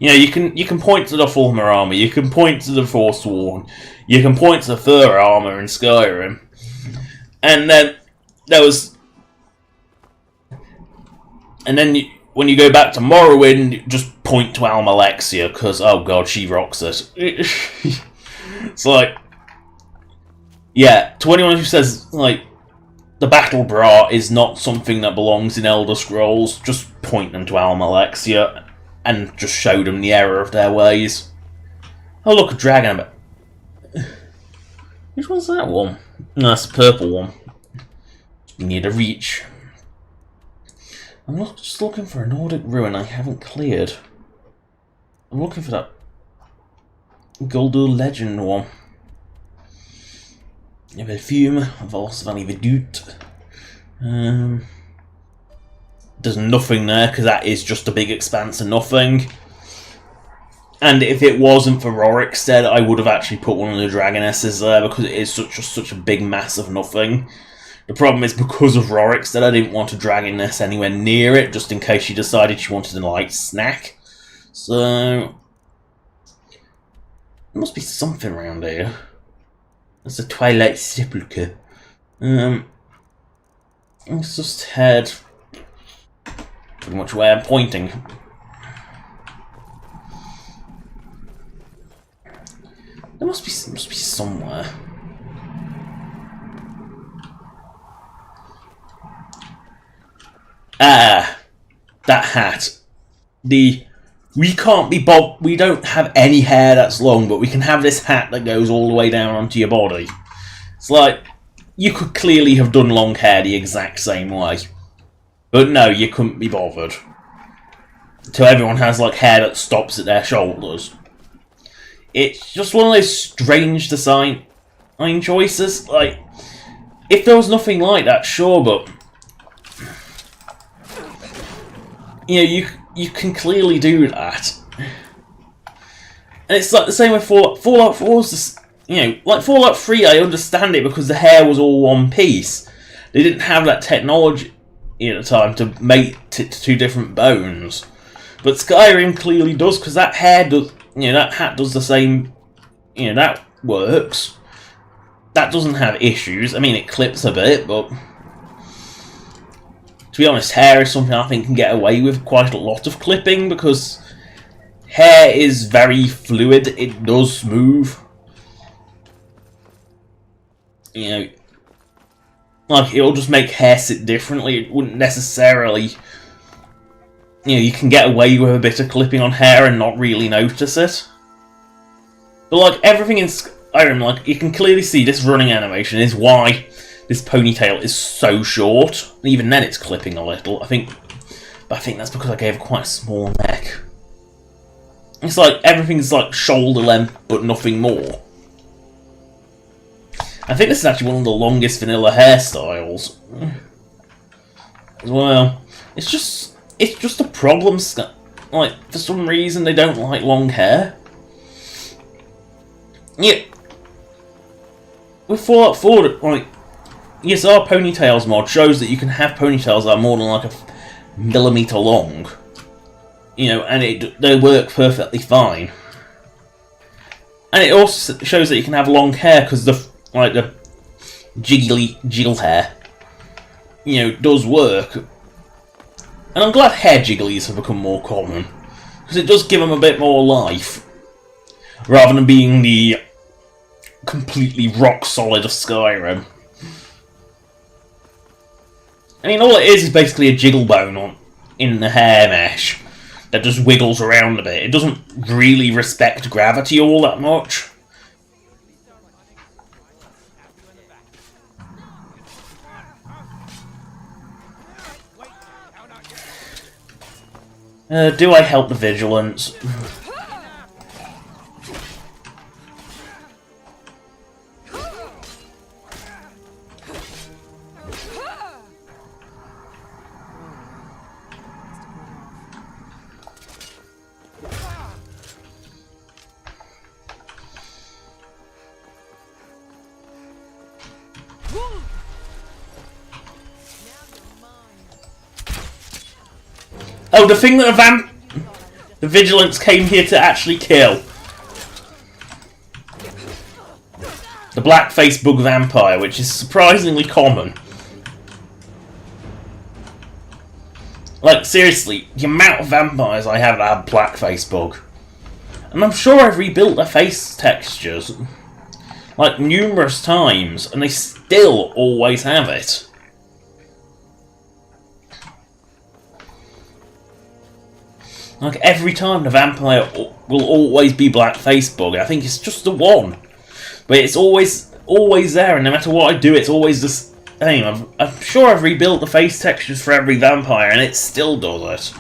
You can point to the Fulmer armor, you can point to the Forsworn, you can point to the fur armor in Skyrim, and then when you go back to Morrowind, just point to Almalexia, because, oh god, she rocks it. It's like... Yeah, to anyone who says, like, the Battle Bra is not something that belongs in Elder Scrolls, just point them to Almalexia, and just show them the error of their ways. Oh look, a dragon. Which one's that one? No, that's the purple one. We need a reach. I'm just looking for a Nordic ruin I haven't cleared. I'm looking for that Guldur Legend one. Perfume, Volsvani Vedut. There's nothing there because that is just a big expanse of nothing. And if it wasn't for Rorikstead, I would have actually put one of the Dragonesses there because it is such a big mass of nothing. The problem is because of Rorikstead, I didn't want a Dragoness anywhere near it, just in case she decided she wanted a light snack. So there must be something around here. There's a Twilight Sepulchre. Let's just head pretty much where I'm pointing. There must be somewhere. Ah, that hat. We can't be we don't have any hair that's long, but we can have this hat that goes all the way down onto your body. It's like, you could clearly have done long hair the exact same way. But no, you couldn't be bothered. So everyone has like hair that stops at their shoulders. It's just one of those strange design choices. Like, if there was nothing like that, sure, but you know, you can clearly do that. And it's like the same with Fallout 4's just, you know, like Fallout 3, I understand it because the hair was all one piece. They didn't have that technology at the time to mate it to two different bones. But Skyrim clearly does, because that hair does, you know, that hat does the same, you know, that works. That doesn't have issues. I mean, it clips a bit, but to be honest, hair is something I think can get away with quite a lot of clipping, because hair is very fluid, it does move. You know, like, it'll just make hair sit differently, it wouldn't necessarily, you know, you can get away with a bit of clipping on hair and not really notice it. But like, everything in Skyrim, like, you can clearly see this running animation is why this ponytail is so short. And even then it's clipping a little, I think that's because I gave it quite a small neck. It's like, everything's like shoulder length, but nothing more. I think this is actually one of the longest vanilla hairstyles as well. It's just a problem. Like, for some reason they don't like long hair. Yeah. With Fallout 4, like, yes, our ponytails mod shows that you can have ponytails that are more than like a millimeter long. You know, and they work perfectly fine. And it also shows that you can have long hair because the jiggle hair, you know, does work. And I'm glad hair jigglies have become more common, because it does give them a bit more life, rather than being the completely rock solid of Skyrim. I mean, all it is basically a jiggle bone in the hair mesh that just wiggles around a bit. It doesn't really respect gravity all that much. Do I help the vigilance? Oh, the thing that the vigilance came here to actually kill. The black-faced bug vampire, which is surprisingly common. Like, seriously, the amount of vampires I have that have black-faced bug. And I'm sure I've rebuilt their face textures, like, numerous times, and they still always have it. Like, every time the vampire will always be black-faced bug. I think it's just the one. But it's always there, and no matter what I do, it's always just I'm sure I've rebuilt the face textures for every vampire, and it still does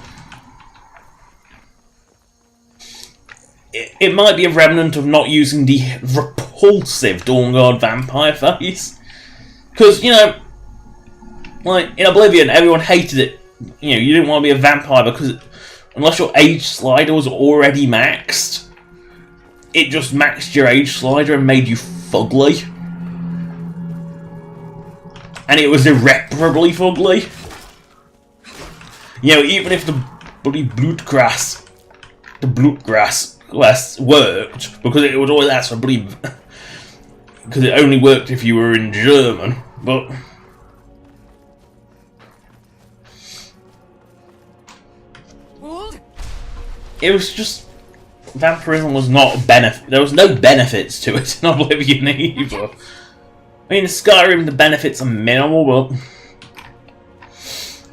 it. It might be a remnant of not using the repulsive Dawnguard vampire face. Because, you know, like, in Oblivion, everyone hated it. You know, you didn't want to be a vampire because, unless your age slider was already maxed, it just maxed your age slider and made you fugly. And it was irreparably fugly. You know, even if the bloody Blutgrass quest worked, because it would always ask for bloody... because it only worked if you were in German, but... it was just... vampirism was not a benefit. There was no benefits to it in Oblivion either. I mean, in Skyrim the benefits are minimal, but...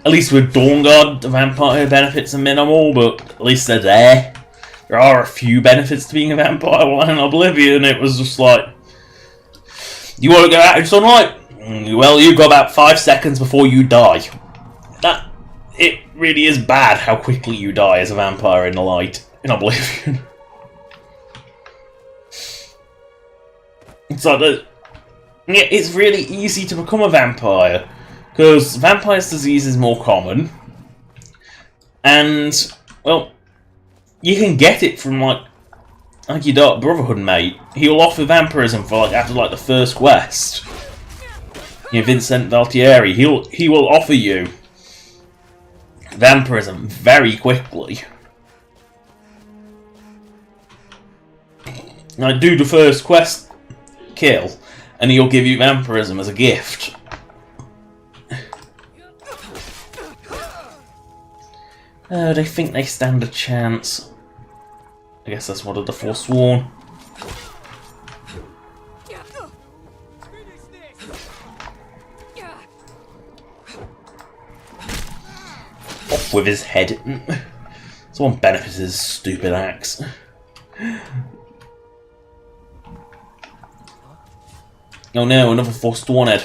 at least with Dawnguard, the vampire benefits are minimal, but at least they're there. There are a few benefits to being a vampire, while in Oblivion it was just like... you want to go out in sunlight? Well, you've got about 5 seconds before you die. It really is bad how quickly you die as a vampire in the light in Oblivion. It's like it's really easy to become a vampire because vampire's disease is more common, and well, you can get it from like your Dark Brotherhood mate. He'll offer vampirism for after the first quest. You know, Vincent Valtieri. He will offer you vampirism very quickly. Like, do the first quest kill, and he'll give you vampirism as a gift. They think they stand a chance. I guess that's one of the Forsworn. Off with his head. Someone benefits his stupid axe. Oh no, another Forsworn head.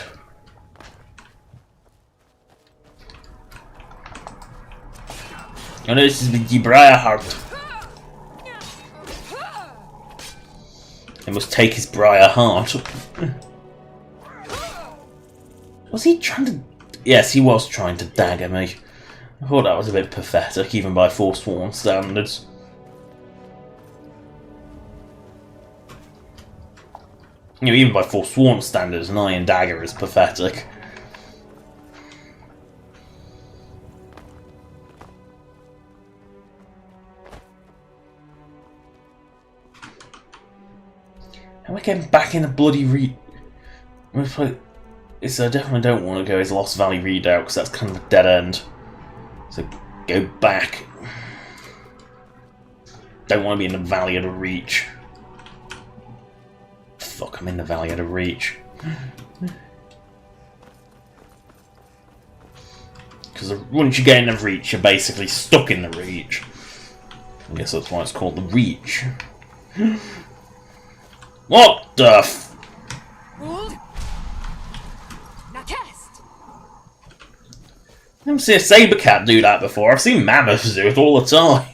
Oh no, this is the DeviantART. He must take his Briar heart. Was he trying to... yes, he was trying to dagger me. I thought that was a bit pathetic, even by Forsworn standards. You know, even by Forsworn standards, an Iron Dagger is pathetic. How am I getting back in the bloody so I definitely don't want to go his Lost Valley Redoubt, because that's kind of a dead end. So go back. Don't want to be in the Valley of the Reach. Fuck, I'm in the Valley of the Reach. Because once you get in the Reach, you're basically stuck in the Reach. I guess that's why it's called the Reach. What the f... I've never seen a saber cat do that before. I've seen mammoths do it all the time.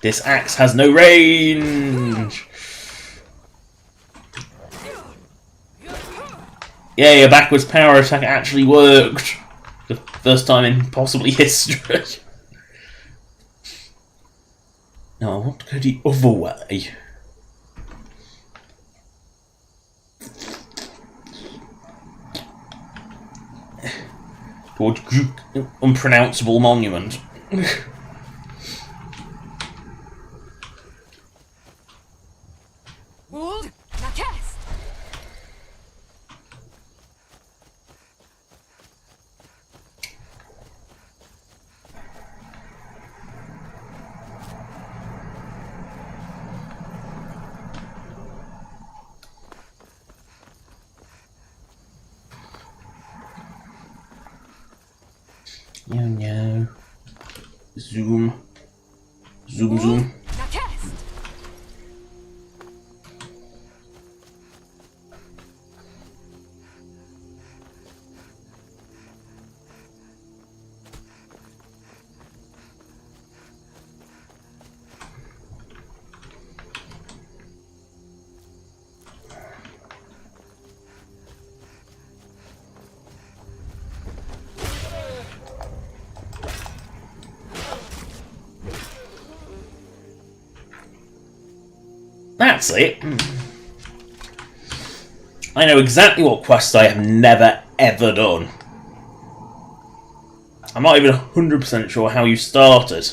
This axe has no range. Yeah, your backwards power attack actually worked. The first time in possibly history. No, I want to go the other way. Towards unpronounceable monument. No. Zoom. Zoom, zoom. That's it. I know exactly what quest I have never ever done. I'm not even 100% sure how you started.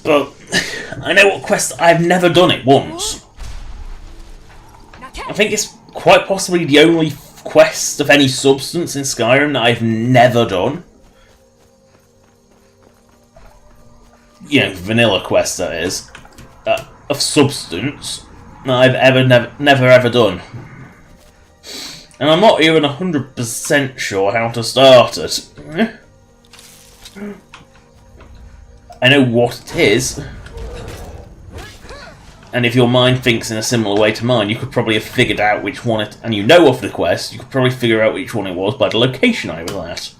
But I know what quest I've never done it once. I think it's quite possibly the only quest of any substance in Skyrim that I've never done. You know, vanilla quest that is. Of substance that I've never ever done. And I'm not even 100% sure how to start it. I know what it is. And if your mind thinks in a similar way to mine, you could probably have figured out which one it... And you know of the quest, you could probably figure out which one it was by the location I was at.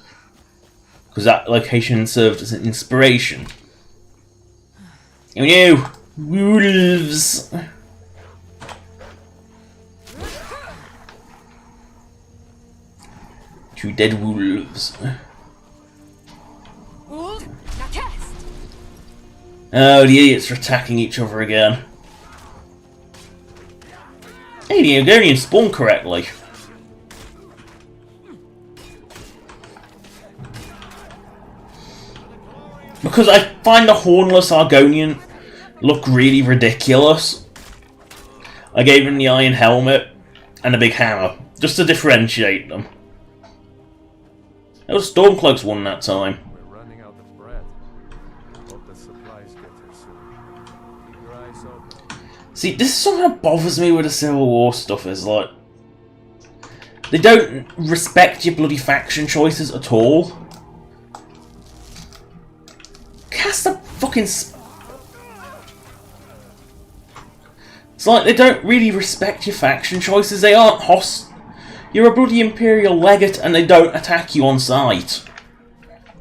Because that location served as an inspiration. Oh no! Wolves! 2 dead wolves. Oh, the idiots are attacking each other again. Hey, the Argonians spawned correctly. Because I find the hornless Argonian look really ridiculous, I gave him the iron helmet and a big hammer, just to differentiate them. It was Stormcloaks won that time. We're running out of bread. Hope the supplies get here soon. Keep your eyes open. See, this is something that bothers me with the Civil War stuff, is like... They don't respect your bloody faction choices at all. Cast a fucking... It's like they don't really respect your faction choices. They aren't You're a bloody Imperial legate and they don't attack you on sight.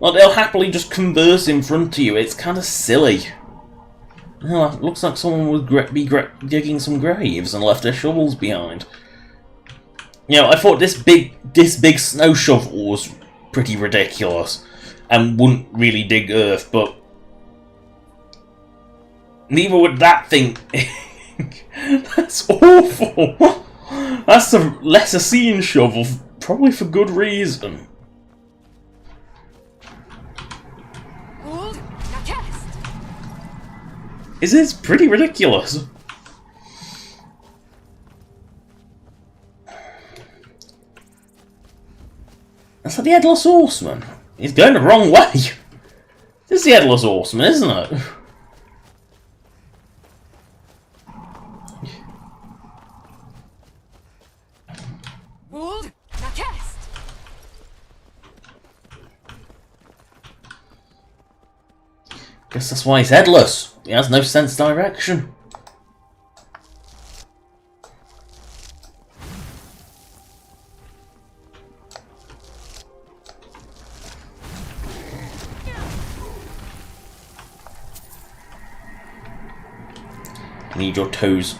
Like, they'll happily just converse in front of you. It's kind of silly. Oh, it looks like someone would be digging some graves and left their shovels behind. You know, I thought this big snow shovel was pretty ridiculous and wouldn't really dig earth, but neither would that thing. That's awful. That's the lesser seen shovel, probably for good reason. It is pretty ridiculous. That's like the Headless Horseman. He's going the wrong way. This is the Headless Horseman, isn't it? Guess that's why he's headless. He has no sense of direction. Need your toes.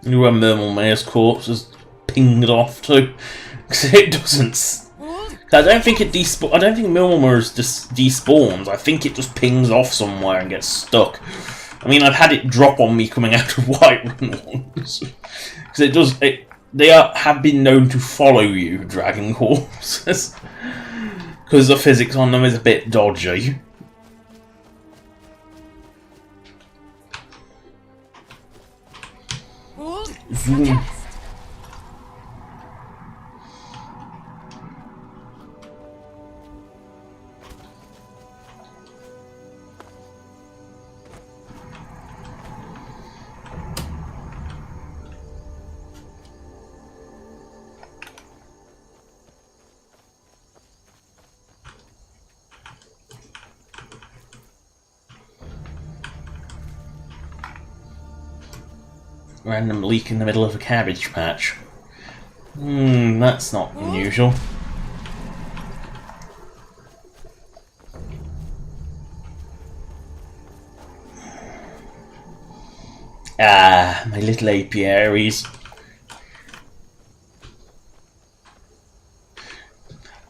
You where Mermal Mayor's corpse is pinged off to, because it doesn't. I don't think it I don't think Mermal Mayor's just despawns. I think it just pings off somewhere and gets stuck. I mean, I've had it drop on me coming out of Whiterun once, because it does. They have been known to follow you, dragging corpses, because the physics on them is a bit dodgy. Zoom. Random leak in the middle of a cabbage patch. That's not unusual. Ah, my little apiaries.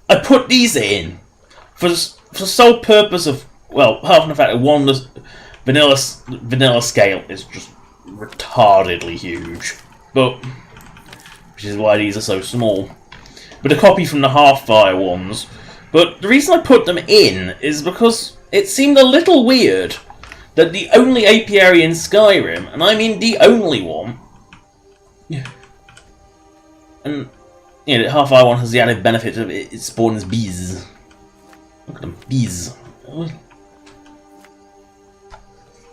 I put these in for the sole purpose of, well, apart from the fact that one, the vanilla scale is just retardedly huge, but which is why these are so small. But a copy from the half-fire ones. But the reason I put them in is because it seemed a little weird that the only apiary in Skyrim, and I mean the only one, and you know, the half-fire one has the added benefit of it spawns bees. Look at them, bees.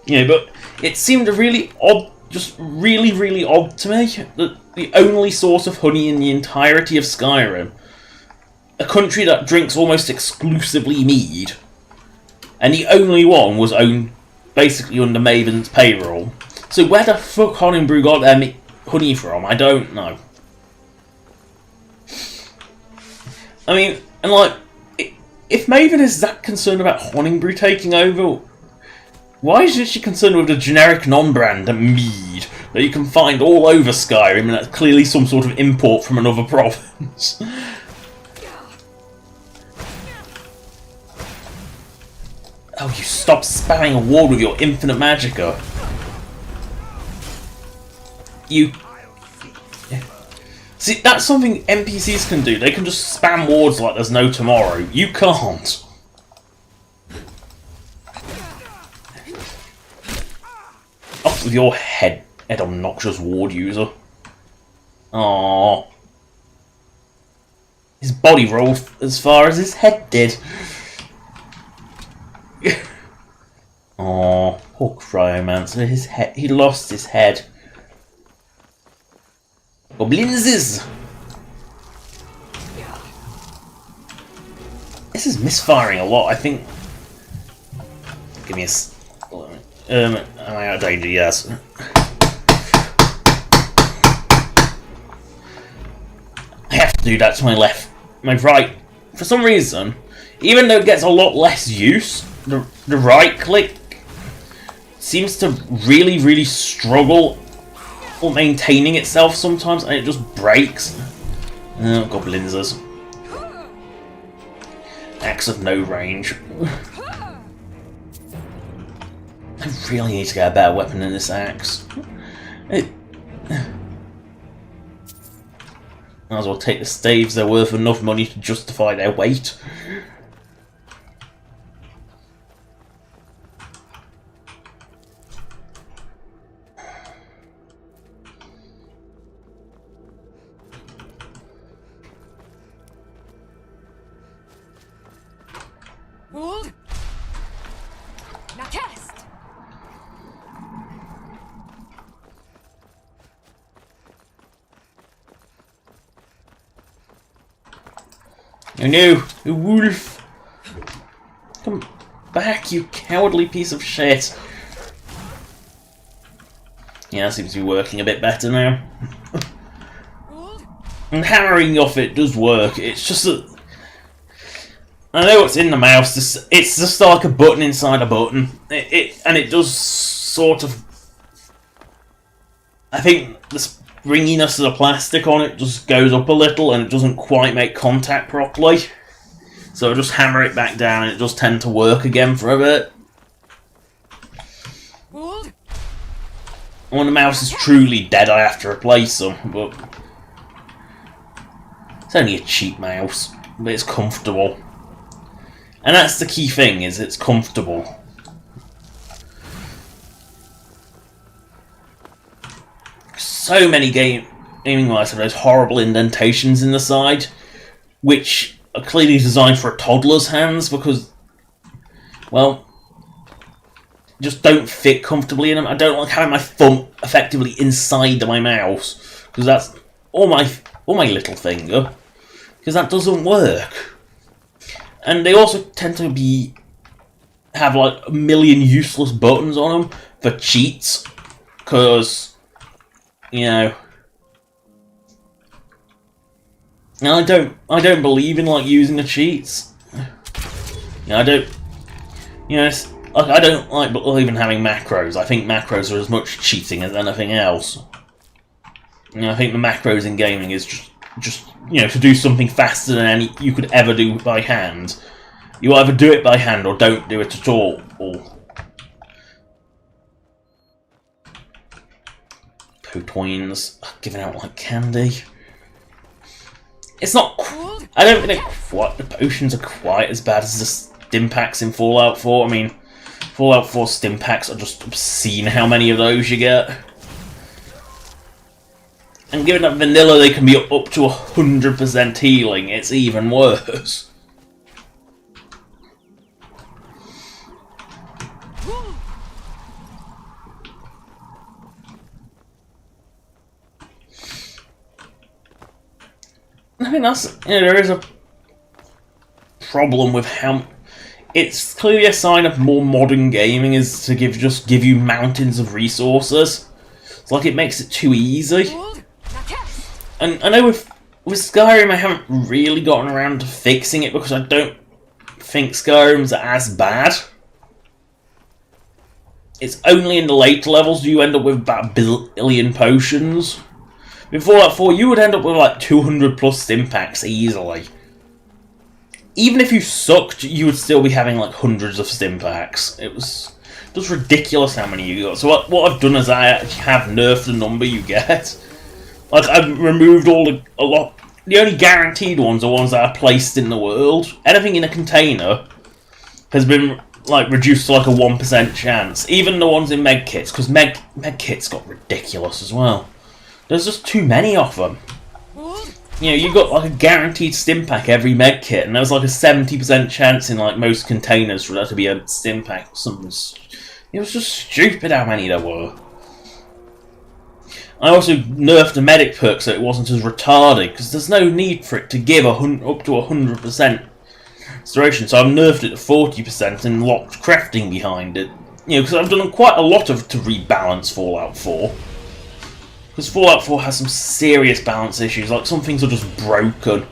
Yeah, but it seemed really odd, just really, really odd to me that the only source of honey in the entirety of Skyrim, a country that drinks almost exclusively mead, and the only one was owned basically under Maven's payroll. So where the fuck Honningbrew got their honey from, I don't know. I mean, and like, if Maven is that concerned about Honningbrew taking over, why isn't she concerned with the generic non-brand mead that you can find all over Skyrim, and that's clearly some sort of import from another province? Oh, you stop spamming a ward with your infinite magicka. You... See, that's something NPCs can do. They can just spam wards like there's no tomorrow. You can't. Off with your head obnoxious ward user. Aww. His body rolled as far as his head did. Aww, poor Cryomancer. His head, he lost his head. Goblinses! This is misfiring a lot, I think. Give me a... am I out of danger? Yes. I have to do that to my left. My right. For some reason, even though it gets a lot less use, the right click seems to really, really struggle or maintaining itself sometimes, and it just breaks. Oh, Goblinses. Axe of no range. I really need to get a better weapon than this axe. Might as well take the staves, they're worth enough money to justify their weight. Hold. Now cast. Oh no, a wolf! Come back, you cowardly piece of shit! Yeah, that seems to be working a bit better now. And hammering off it does work, it's just that... I know what's in the mouse, it's just like a button inside a button. And it does sort of... I think the springiness of the plastic on it just goes up a little and it doesn't quite make contact properly. So I just hammer it back down and it does tend to work again for a bit. Hold. When the mouse is truly dead I have to replace them, but... It's only a cheap mouse, but it's comfortable. And that's the key thing, is it's comfortable. So many gaming mice have those horrible indentations in the side, which are clearly designed for a toddler's hands because, well, just don't fit comfortably in them. I don't like having my thumb effectively inside my mouse because that's or my little finger, because that doesn't work. And they also tend to have like a million useless buttons on them for cheats, because, you know, and I don't believe in like using the cheats. You know, I don't, you know, Like, I don't like even having macros. I think macros are as much cheating as anything else. You know, I think the macros in gaming is just you know, to do something faster than any you could ever do by hand. You either do it by hand or don't do it at all. Potoins giving out like candy. It's not. I don't think the potions are quite as bad as the stim packs in Fallout 4. I mean, Fallout 4 stim packs are just obscene how many of those you get. And given that vanilla they can be up to 100% healing, it's even worse. I think that's, you know, there is a problem with how it's clearly a sign of more modern gaming is to give you mountains of resources. It's like it makes it too easy. And I know with Skyrim I haven't really gotten around to fixing it because I don't think Skyrim's as bad. It's only in the later levels you end up with about a billion potions. In Fallout 4, you would end up with like 200 plus stim packs easily. Even if you sucked, you would still be having like hundreds of stim packs. It was just ridiculous how many you got. So what I've done is I actually have nerfed the number you get. Like, I've removed a lot. The only guaranteed ones are ones that are placed in the world. Anything in a container has been like reduced to like a 1% chance. Even the ones in medkits, because medkits got ridiculous as well. There's just too many of them. You know, you got like a guaranteed stim pack every medkit, and there was like a 70% chance in like most containers for that to be a stim pack or something. It was just stupid how many there were. I also nerfed the medic perk so it wasn't as retarded, because there's no need for it to give up to 100% restoration, so I've nerfed it to 40% and locked crafting behind it. You know, because I've done quite a lot to rebalance Fallout 4. Because Fallout 4 has some serious balance issues, like some things are just broken.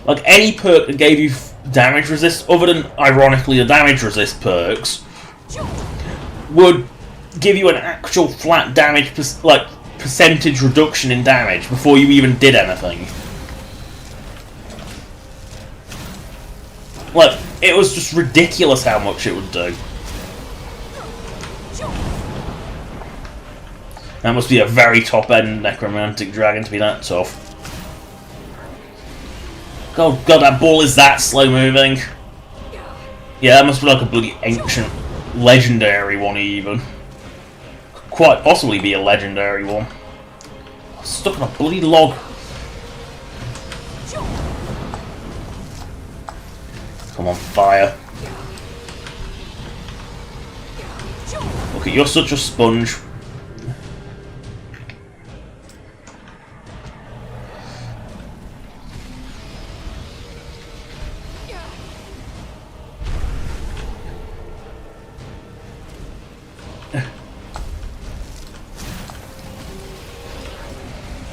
Like any perk that gave you damage resist, other than ironically the damage resist perks, would give you an actual flat damage, percentage reduction in damage before you even did anything. Like, it was just ridiculous how much it would do. That must be a very top-end necromantic dragon to be that tough. God, that ball is that slow-moving. Yeah, that must be like a bloody ancient, legendary one even. Quite possibly be a legendary one. I'm stuck on a bloody log. Come on, fire. Look at, you're such a sponge.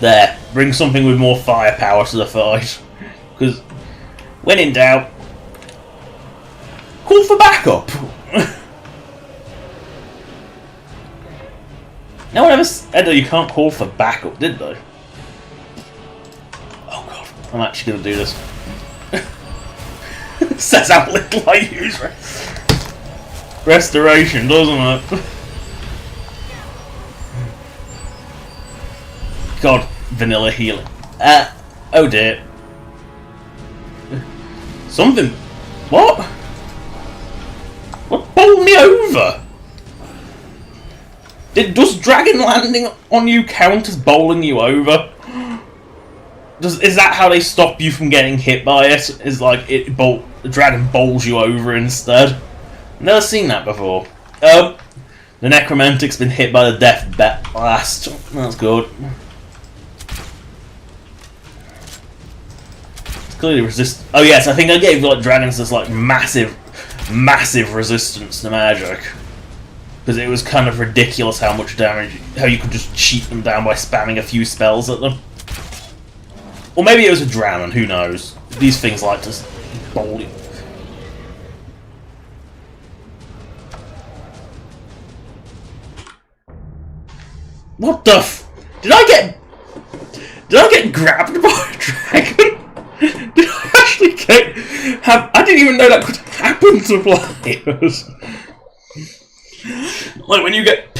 There, bring something with more firepower to the fight. Because, when in doubt, call for backup! No one ever said that you can't call for backup, did they? Oh god, I'm actually going to do this. Says how little I use restoration, doesn't it? God, vanilla healing. Oh dear. Something. What? What bowled me over? Does dragon landing on you count as bowling you over? Is that how they stop you from getting hit by it? Is like the dragon bowls you over instead? Never seen that before. The necromantic's been hit by the death blast. That's good. Clearly resist. Oh yes, I think I gave like dragons this like massive resistance to magic, because it was kind of ridiculous how much damage, how you could just cheat them down by spamming a few spells at them. Or maybe it was a drown, who knows? These things like to bowl you. What the f... Did I get grabbed by a dragon? Did I actually get... I didn't even know that could happen to players. Like when you get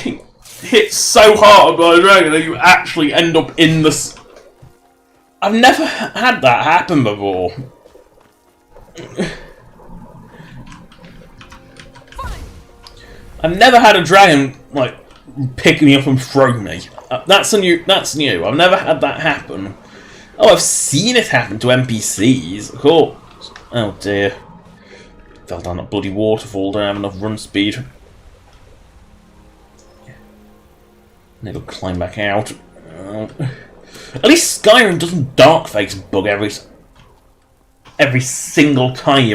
hit so hard by a dragon that you actually end up in the... I've never had that happen before. I've never had a dragon, like, pick me up and throw me. That's new. I've never had that happen. Oh, I've seen it happen to NPCs, of course. Oh dear. Fell down a bloody waterfall, don't have enough run speed. Need to climb back out. At least Skyrim doesn't darkface bug every single time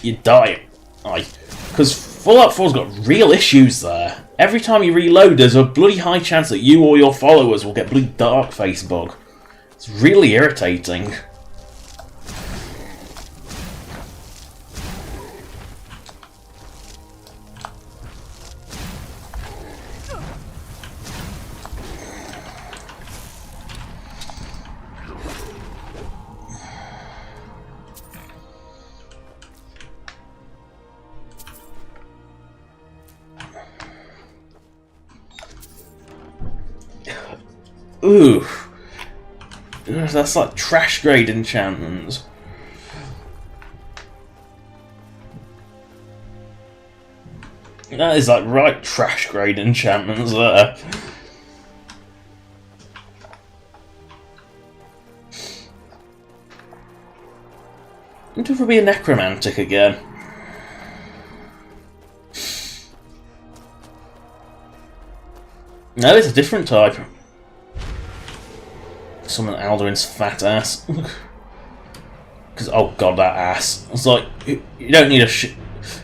you die. Because Fallout 4's got real issues there. Every time you reload, there's a bloody high chance that you or your followers will get bloody darkface bug. It's really irritating. Ooh. That's like trash grade enchantments. That is like right trash grade enchantments there. I'm going to be a necromantic again. No, it's a different type. Summon Alduin's fat ass. Because, oh god, that ass. It's like, you don't need a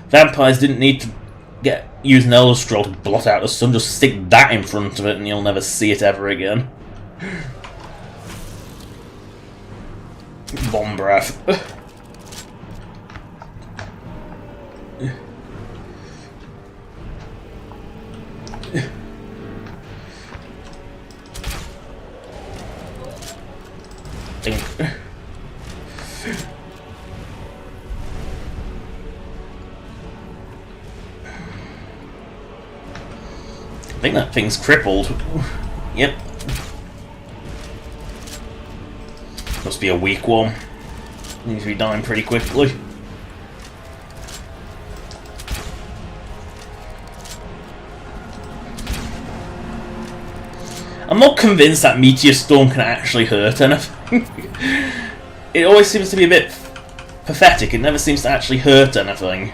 Vampires didn't need to use an Elder Scroll to blot out the sun, just stick that in front of it and you'll never see it ever again. Bomb breath. I think that thing's crippled. Yep. Must be a weak one. Needs to be dying pretty quickly. I'm not convinced that Meteor Storm can actually hurt anything. It always seems to be a bit pathetic. It never seems to actually hurt anything.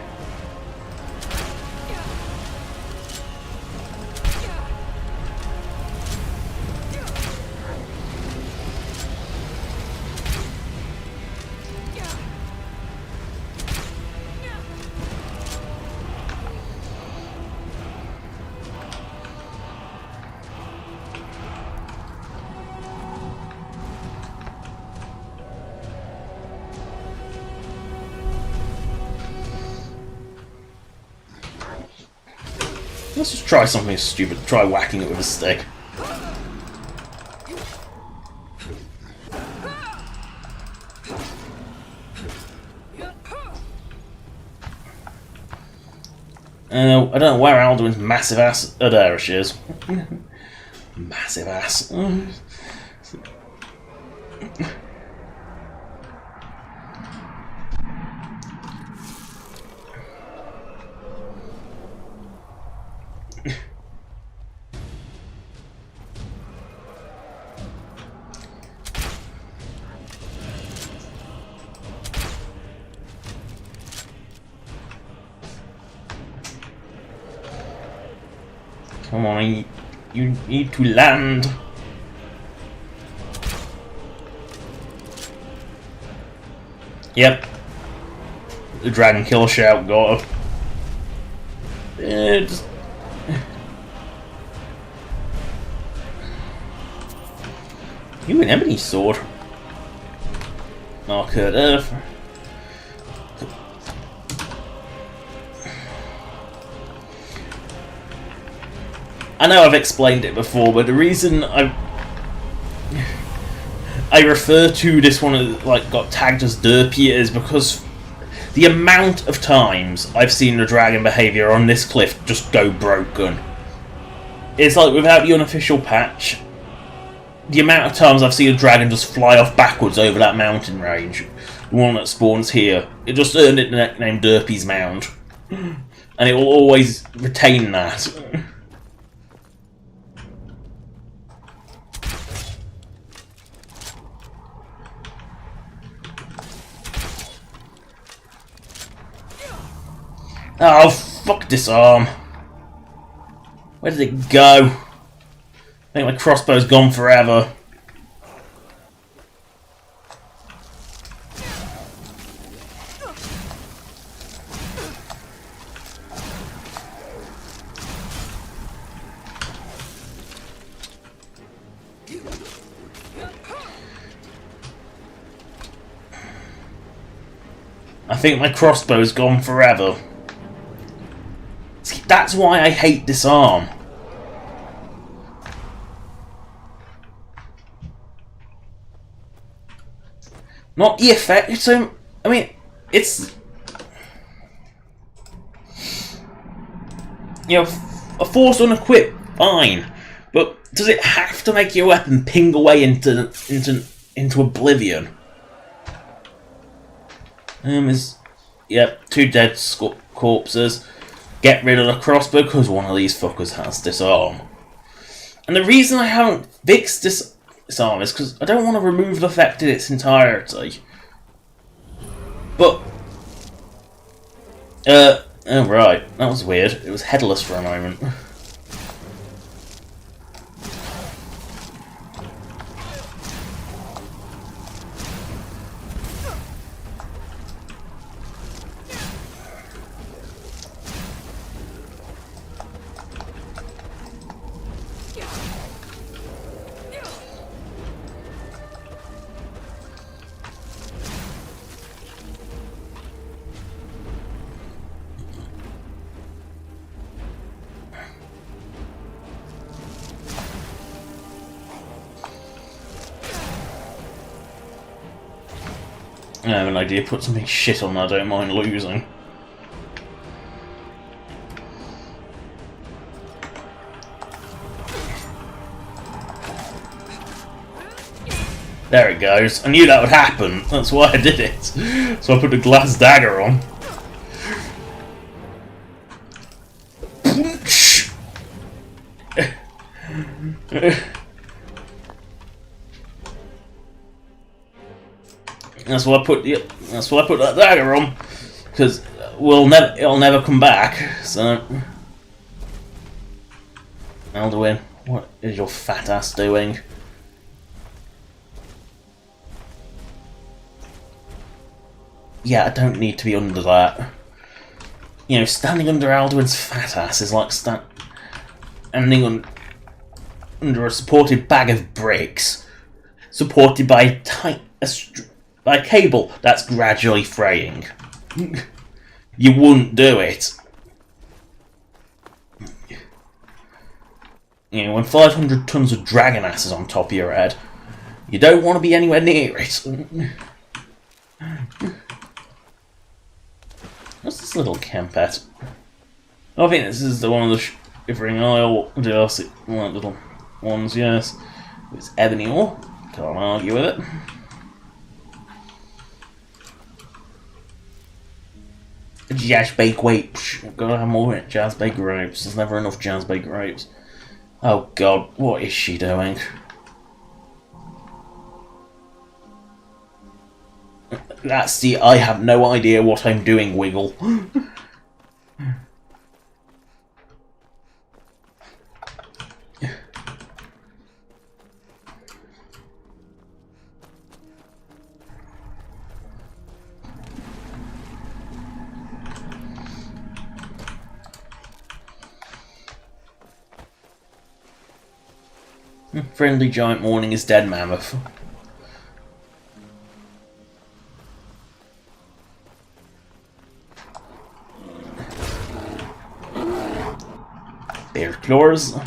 Let's just try something stupid. Try whacking it with a stick. I don't know where Alduin's massive ass... Oh, there she is. Massive ass. Come on, you need to land. Yep. The Dragon Killer shout got her. Just... You an ebony sword. Marker Earth. I know I've explained it before, but the reason I refer to this one as, like, got tagged as derpy is because the amount of times I've seen the dragon behaviour on this cliff just go broken. It's like, without the unofficial patch, the amount of times I've seen a dragon just fly off backwards over that mountain range, the one that spawns here, it just earned it the nickname Derpy's Mound. And it will always retain that. Oh, fuck this arm. Where did it go? I think my crossbow's gone forever. I think my crossbow's gone forever. See, that's why I hate this arm. Not the effect. So, I mean, it's, you know, a force unequipped, fine, but does it have to make your weapon ping away into oblivion? Yep, 2 dead corpses. Get rid of the crossbow because one of these fuckers has disarm. And the reason I haven't fixed this arm is because I don't want to remove the effect in its entirety. But oh right, that was weird. It was headless for a moment. I have an idea, put something shit on that I don't mind losing. There it goes. I knew that would happen, that's why I did it. So I put the glass dagger on. That's why I put that dagger on, because it'll never come back. So, Alduin, what is your fat ass doing? Yeah, I don't need to be under that. You know, standing under Alduin's fat ass is like standing under a supported bag of bricks, supported by a cable that's gradually fraying. You wouldn't do it. You know, when 500 tons of dragon ass is on top of your head, you don't want to be anywhere near it. What's this little campette? I think this is the one of the Shivering Isle DLC, one of the little ones, yes. It's ebony ore, can't argue with it. Jazz baked grapes. Gotta have more jazz baked grapes. There's never enough jazz baked grapes. Oh god, what is she doing? That's the I have no idea what I'm doing wiggle. Friendly giant mourning his dead mammoth. Bear claws.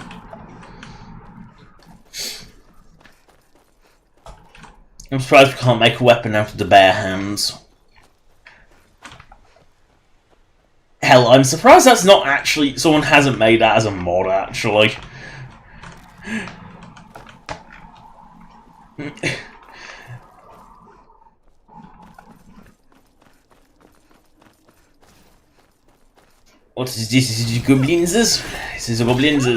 I'm surprised we can't make a weapon out of the bare hands. Hell, I'm surprised that's not actually... Someone hasn't made that as a mod, actually. What is this? Is it goblins? This is goblins.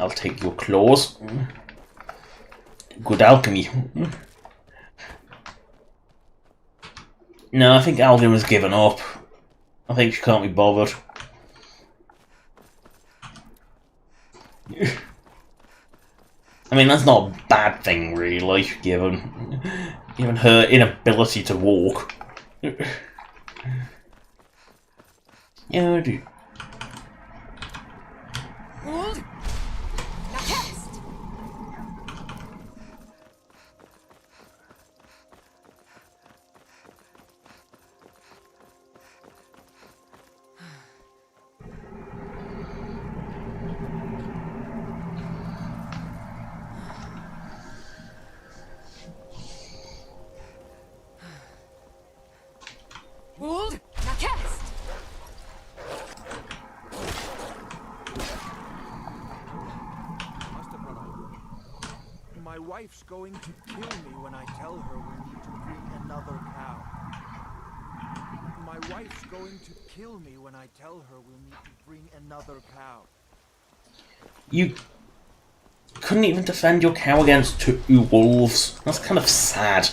I'll take your claws. Good alchemy. No, I think Alvin has given up. I think she can't be bothered. I mean, that's not a bad thing, really, given her inability to walk. Yeah, I do. My wife's going to kill me when I tell her we need to bring another cow. My wife's going to kill me when I tell her we'll need to bring another cow. You couldn't even defend your cow against 2 wolves. That's kind of sad.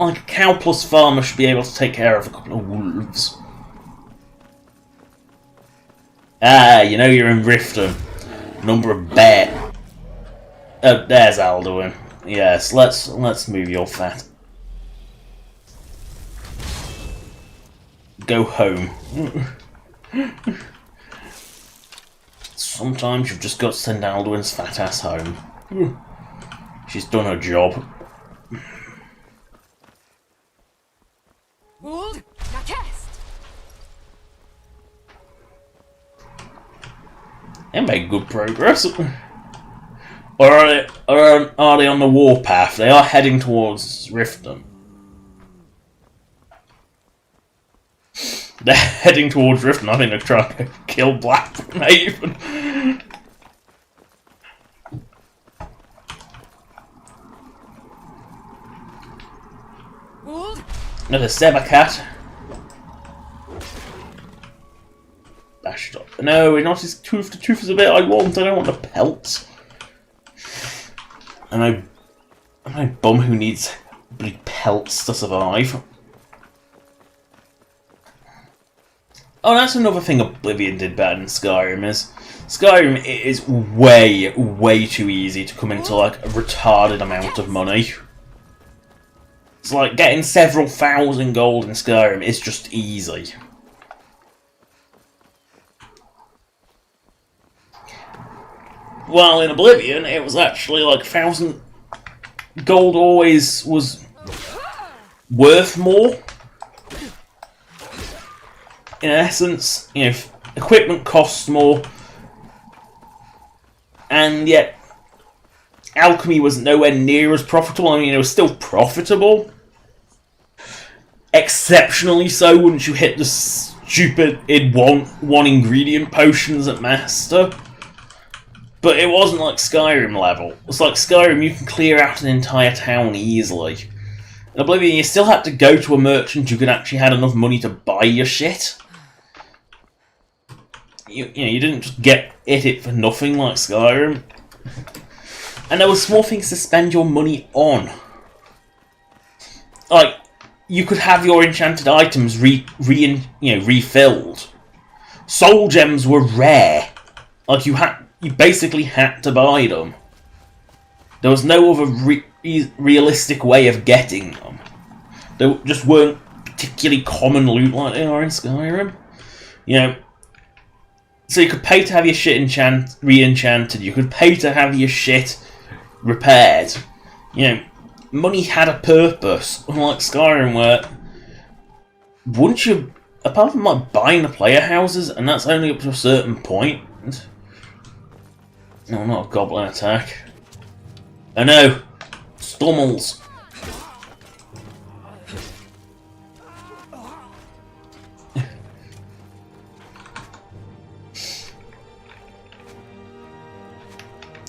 Like, a cow plus farmer should be able to take care of a couple of wolves. Ah, you know you're in Riften. Number of bear. Oh, there's Alduin. Yes, let's move your fat. Go home. Sometimes you've just got to send Alduin's fat ass home. She's done her job. They made good progress. Or are they on the warpath? They are heading towards Riften. They're heading towards Riften. I think they're trying to kill Blackhaven. Another Sebacat. Bashed up. No, not his tooth. The tooth is a bit I want. I don't want the pelt. Am I bum who needs bloody pelts to survive? Oh, that's another thing Oblivion did better than Skyrim is. Skyrim is way too easy to come into like a retarded amount of money. It's like getting several thousand gold in Skyrim is just easy. While in Oblivion, it was actually like 1,000 gold always was worth more. In essence, you know, equipment costs more, and yet alchemy was nowhere near as profitable. I mean, it was still profitable, exceptionally so. Once you hit the stupid one ingredient potions at master. But it wasn't like Skyrim level. It's like Skyrim, you can clear out an entire town easily. In Oblivion, you still had to go to a merchant who could actually had enough money to buy your shit. You know, you didn't just get it for nothing like Skyrim. And there were small things to spend your money on. Like, you could have your enchanted items refilled. Soul gems were rare. Like, you basically had to buy them. There was no other realistic way of getting them. They just weren't particularly common loot like they are in Skyrim. You know, so you could pay to have your shit re-enchanted. You could pay to have your shit repaired. You know, money had a purpose, unlike Skyrim, where once you, apart from like buying the player houses, and that's only up to a certain point. No, not a goblin attack. Oh no, Stummels.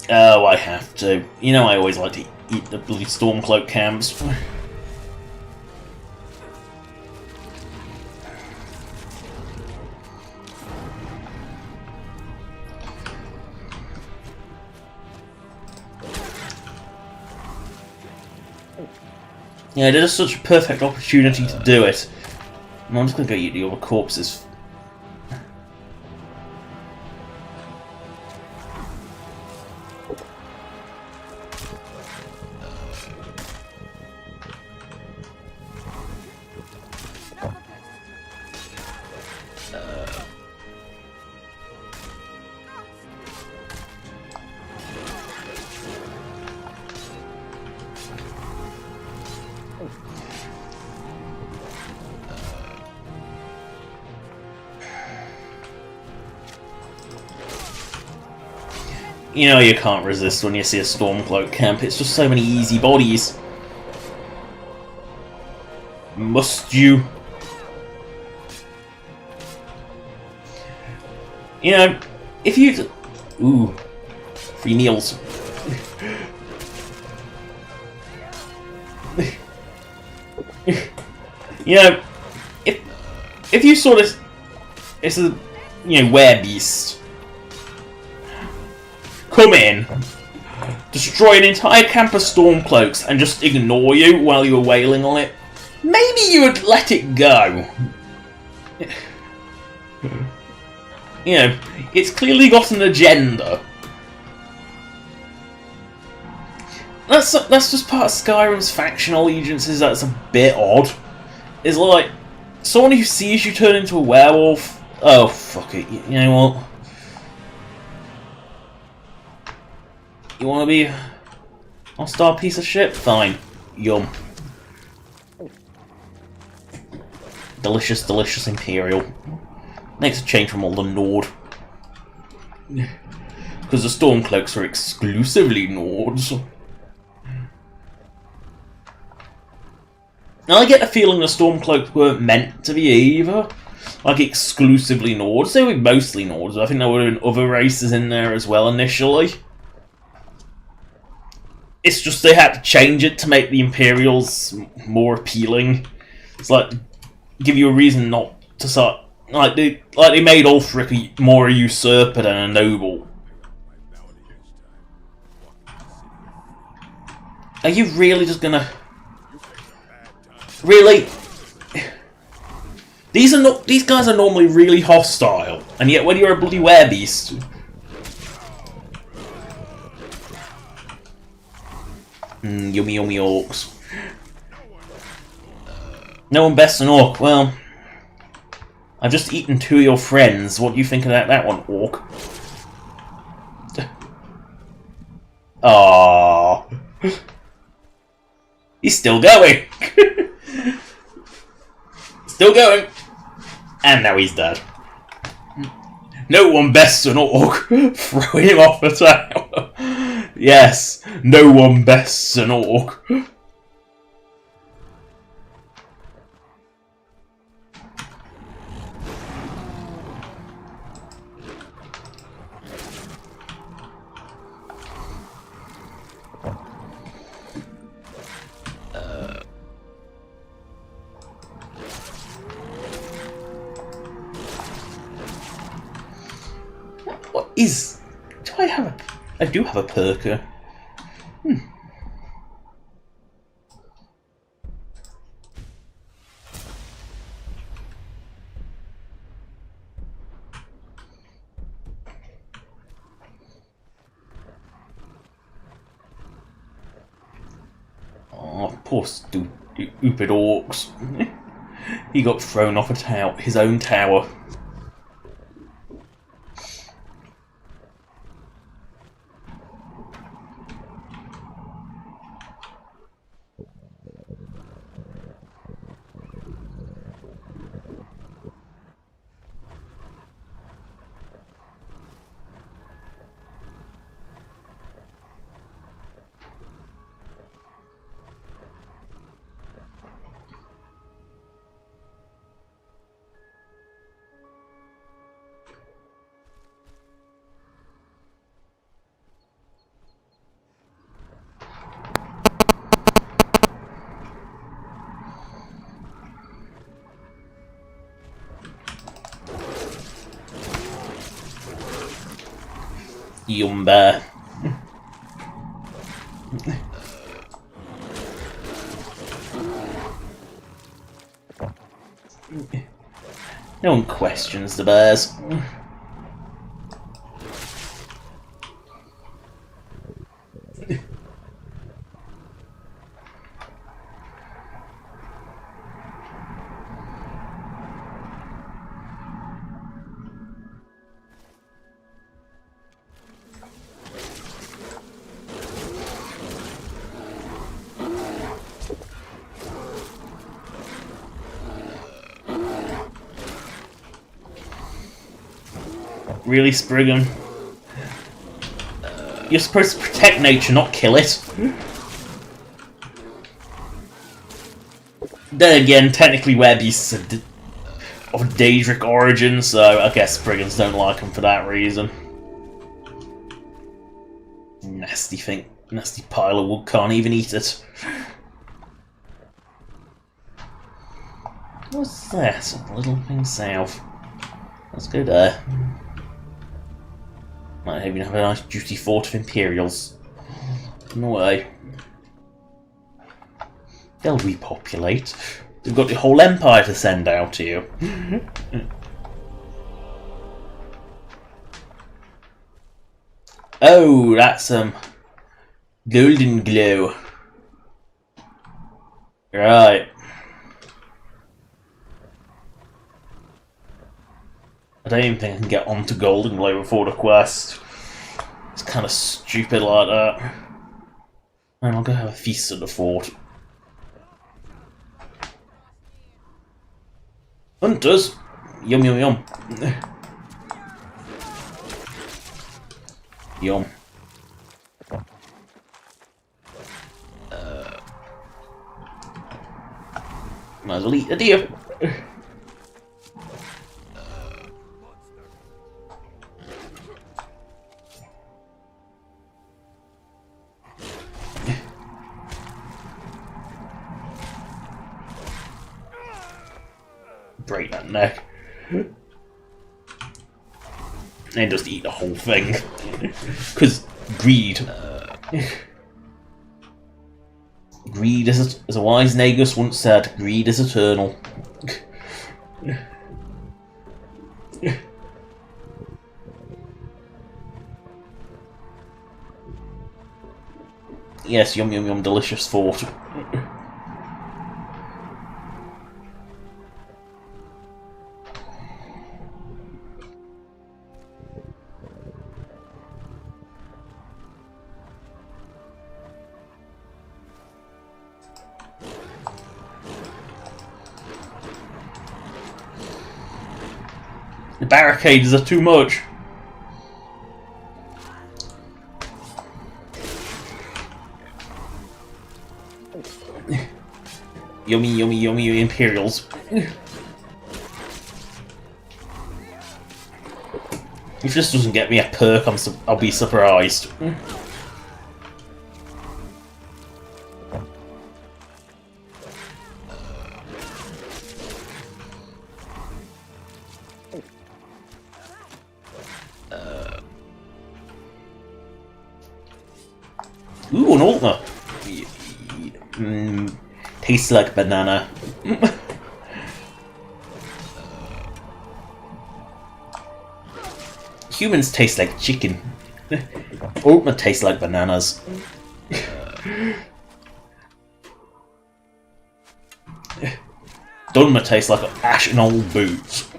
Oh, I have to. You know I always like to eat the bloody Stormcloak camps. Yeah, it is such a perfect opportunity to do it. And I'm just gonna go eat the other corpses. You know you can't resist when you see a Stormcloak camp, it's just so many easy bodies. Must you? You know, if you... Ooh. Free meals. You know, if you saw this... It's a, you know, werebeast. Come in, destroy an entire camp of Stormcloaks and just ignore you while you were wailing on it, maybe you would let it go. You know, it's clearly got an agenda. That's just part of Skyrim's faction allegiances that's a bit odd. It's like, someone who sees you turn into a werewolf, oh fuck it, you know what? You wanna be a hostile piece of shit? Fine. Yum. Delicious, delicious Imperial. Makes a change from all the Nord. Because the Stormcloaks are exclusively Nords. Now I get the feeling the Stormcloaks weren't meant to be either. Like exclusively Nords. They were mostly Nords. I think there would have been other races in there as well initially. It's just they had to change it to make the Imperials more appealing. It's like give you a reason not to start like they made Ulfric more a usurper than a noble. Are you really just gonna really? These guys are normally really hostile, and yet when you're a bloody werebeast. Yummy yummy orcs. No one bests an orc. Well, I've just eaten 2 of your friends. What do you think of that one, orc? Aww. He's still going. Still going. And now he's dead. No one bests an orc. Throwing him off the tower. Yes, no one bests an orc. What is... Do I have a... I do have a perker. Oh, poor stupid orcs. He got thrown off a tower, his own tower. Yum bear. No one questions the bears. Really, Spriggan? You're supposed to protect nature, not kill it. Then again, technically werbeasts are of Daedric origin, so I guess Spriggans don't like them for that reason. Nasty thing. Nasty pile of wood, can't even eat it. What's that? A little thing south. Let's go there. Might even have a nice juicy fort of Imperials. No way. They'll repopulate. They've got the whole empire to send out to you. Oh, that's golden glow. Right. I don't even think I can get onto Golden Glow before the quest. It's kind of stupid like that. And I'll go have a feast at the fort. Hunters! Yum yum yum. Yum. Might as well eat a deer. Break that neck. And just eat the whole thing. Because greed. Greed is, as a wise Nagus once said, greed is eternal. Yes, yum yum yum, delicious fort. The barricades are too much. Yummy, yummy, yummy Imperials. If this doesn't get me a perk, I'll be surprised. Ooh, an Altmer. Tastes like banana. Humans taste like chicken. Altmer tastes like bananas. Dunmer tastes like ash and old boots.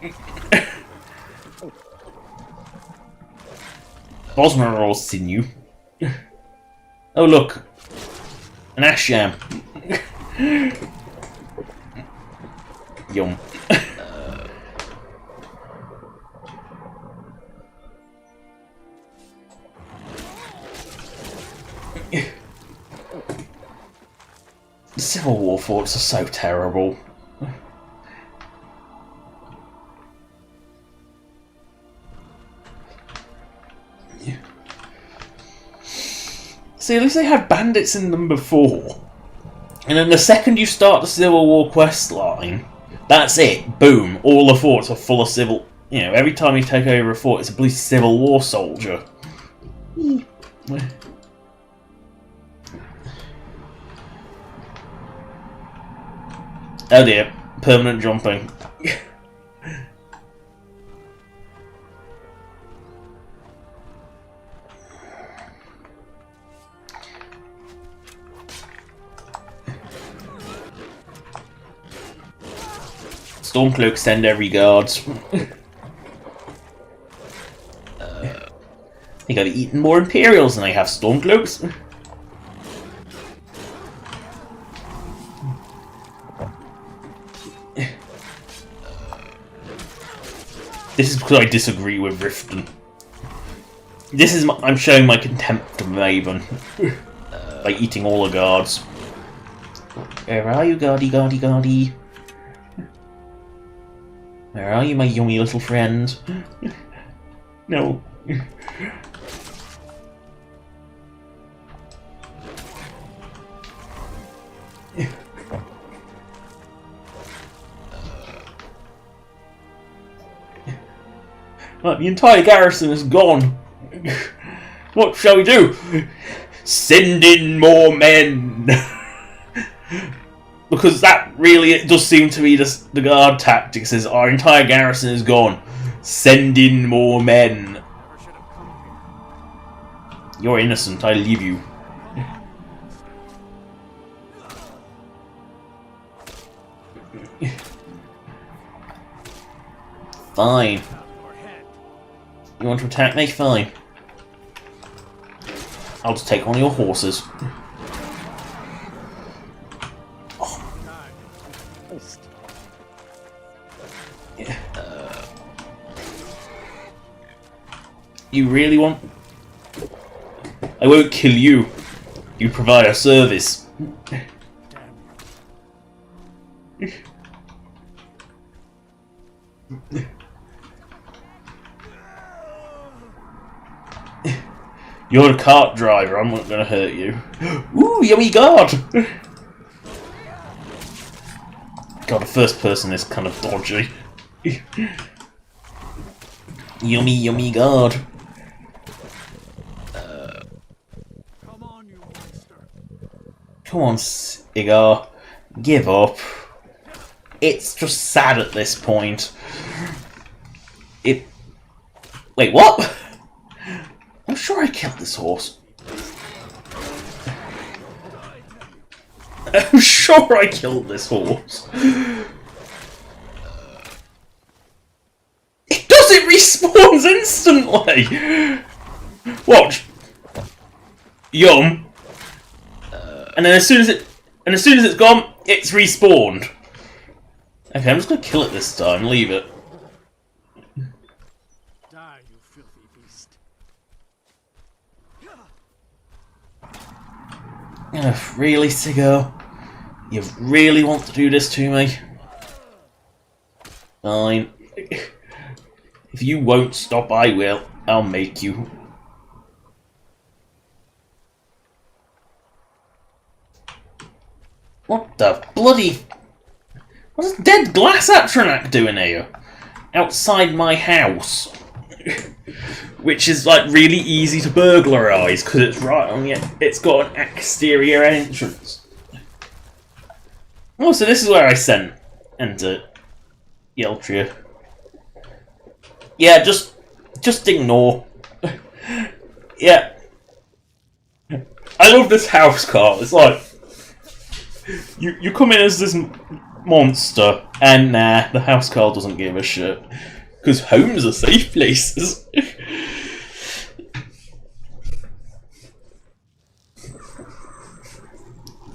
Bosmer are all sinew. Oh look, an ash yam. Yum. The Civil War forts are so terrible. See, at least they had bandits in them before. And then the second you start the Civil War quest line, that's it. Boom. All the forts are full of civil... You know, every time you take over a fort, it's a bloody Civil War soldier. Oh dear, permanent jumping. Stormcloak, send every guard. I think I've eaten more Imperials than I have Stormcloaks. This is because I disagree with Riften. This is I'm showing my contempt of Maven by eating all the guards. Where are you, guardy, guardy, guardy? Where are you, my yummy little friend? No. The entire garrison is gone. What shall we do? Send in more men. Because that really, it does seem to be the guard tactics. Is our entire garrison is gone. Send in more men. You're innocent. I leave you. Fine. You want to attack me? Fine. I'll just take one of your horses. Oh. Yeah. You really want... I won't kill you. You provide a service. You're the cart driver, I'm not gonna hurt you. Ooh, yummy guard! God, the first person is kind of dodgy. Yummy, yummy guard. Come on, Sigar. Give up. It's just sad at this point. Wait, what? I'm sure I killed this horse. I'm sure I killed this horse. It does! It respawns instantly! Watch. Yum. And then as soon as it's gone, it's respawned. Okay, I'm just gonna kill it this time. Leave it. Die, you filthy beast. Really, Sigar? You really want to do this to me? Fine. If you won't stop, I will. I'll make you. What the bloody... What is dead glass Atronak doing here? Outside my house. Which is like really easy to burglarise because it's right on the... It's got an exterior entrance. Oh, so this is where I enter Yeltria. Yeah, just ignore. Yeah. I love this house car. It's like... You come in as this monster, and nah, the house car doesn't give a shit. Because homes are safe places.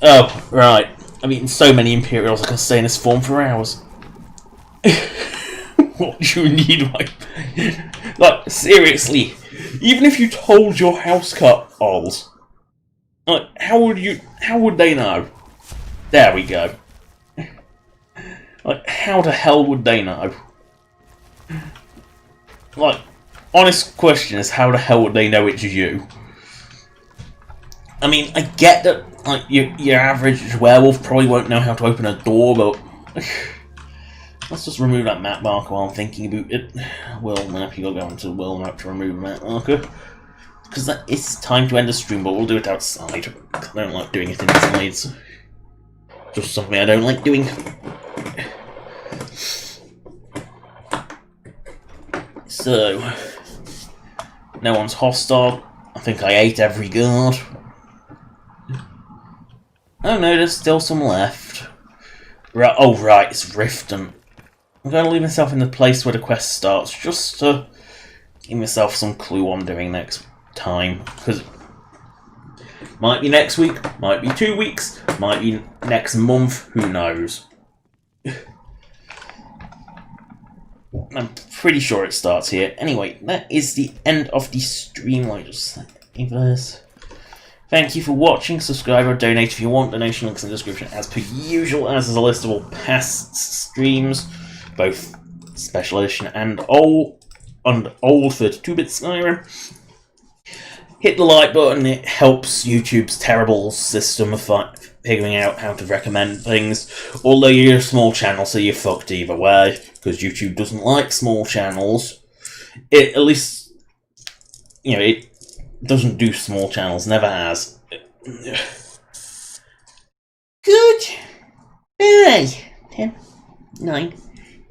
Oh, right. I've eaten so many Imperials I can stay in this form for hours. What do you need, like, seriously, even if you told your house carls, like, how would they know? There we go. Like, how the hell would they know? Like, honest question is, how the hell would they know it's you? I mean, I get that, like, your average werewolf probably won't know how to open a door, but... Let's just remove that map marker while I'm thinking about it. World map, you gotta go into the world map to remove a map marker. because it's time to end the stream, but we'll do it outside. I don't like doing it inside. It's just something I don't like doing. So, no one's hostile. I think I ate every guard. Oh no, there's still some left. Right, oh right, it's Riften. I'm going to leave myself in the place where the quest starts, just to give myself some clue what I'm doing next time. Because might be next week, might be 2 weeks, might be next month, who knows. I'm pretty sure it starts here. Anyway, that is the end of the stream. I just leave this. Thank you for watching. Subscribe or donate if you want. Donation links in the description as per usual, as is a list of all past streams, both special edition and old 32-bit Skyrim. Hit the like button. It helps YouTube's terrible system of figuring out how to recommend things. Although you're a small channel, so you're fucked either way, because YouTube doesn't like small channels. It, at least, you know, it doesn't do small channels, never has. Good. Bye. 10, 9,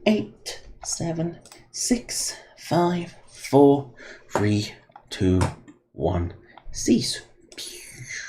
8, 7, 6, 5, 4, 3, 2, 1. Cease.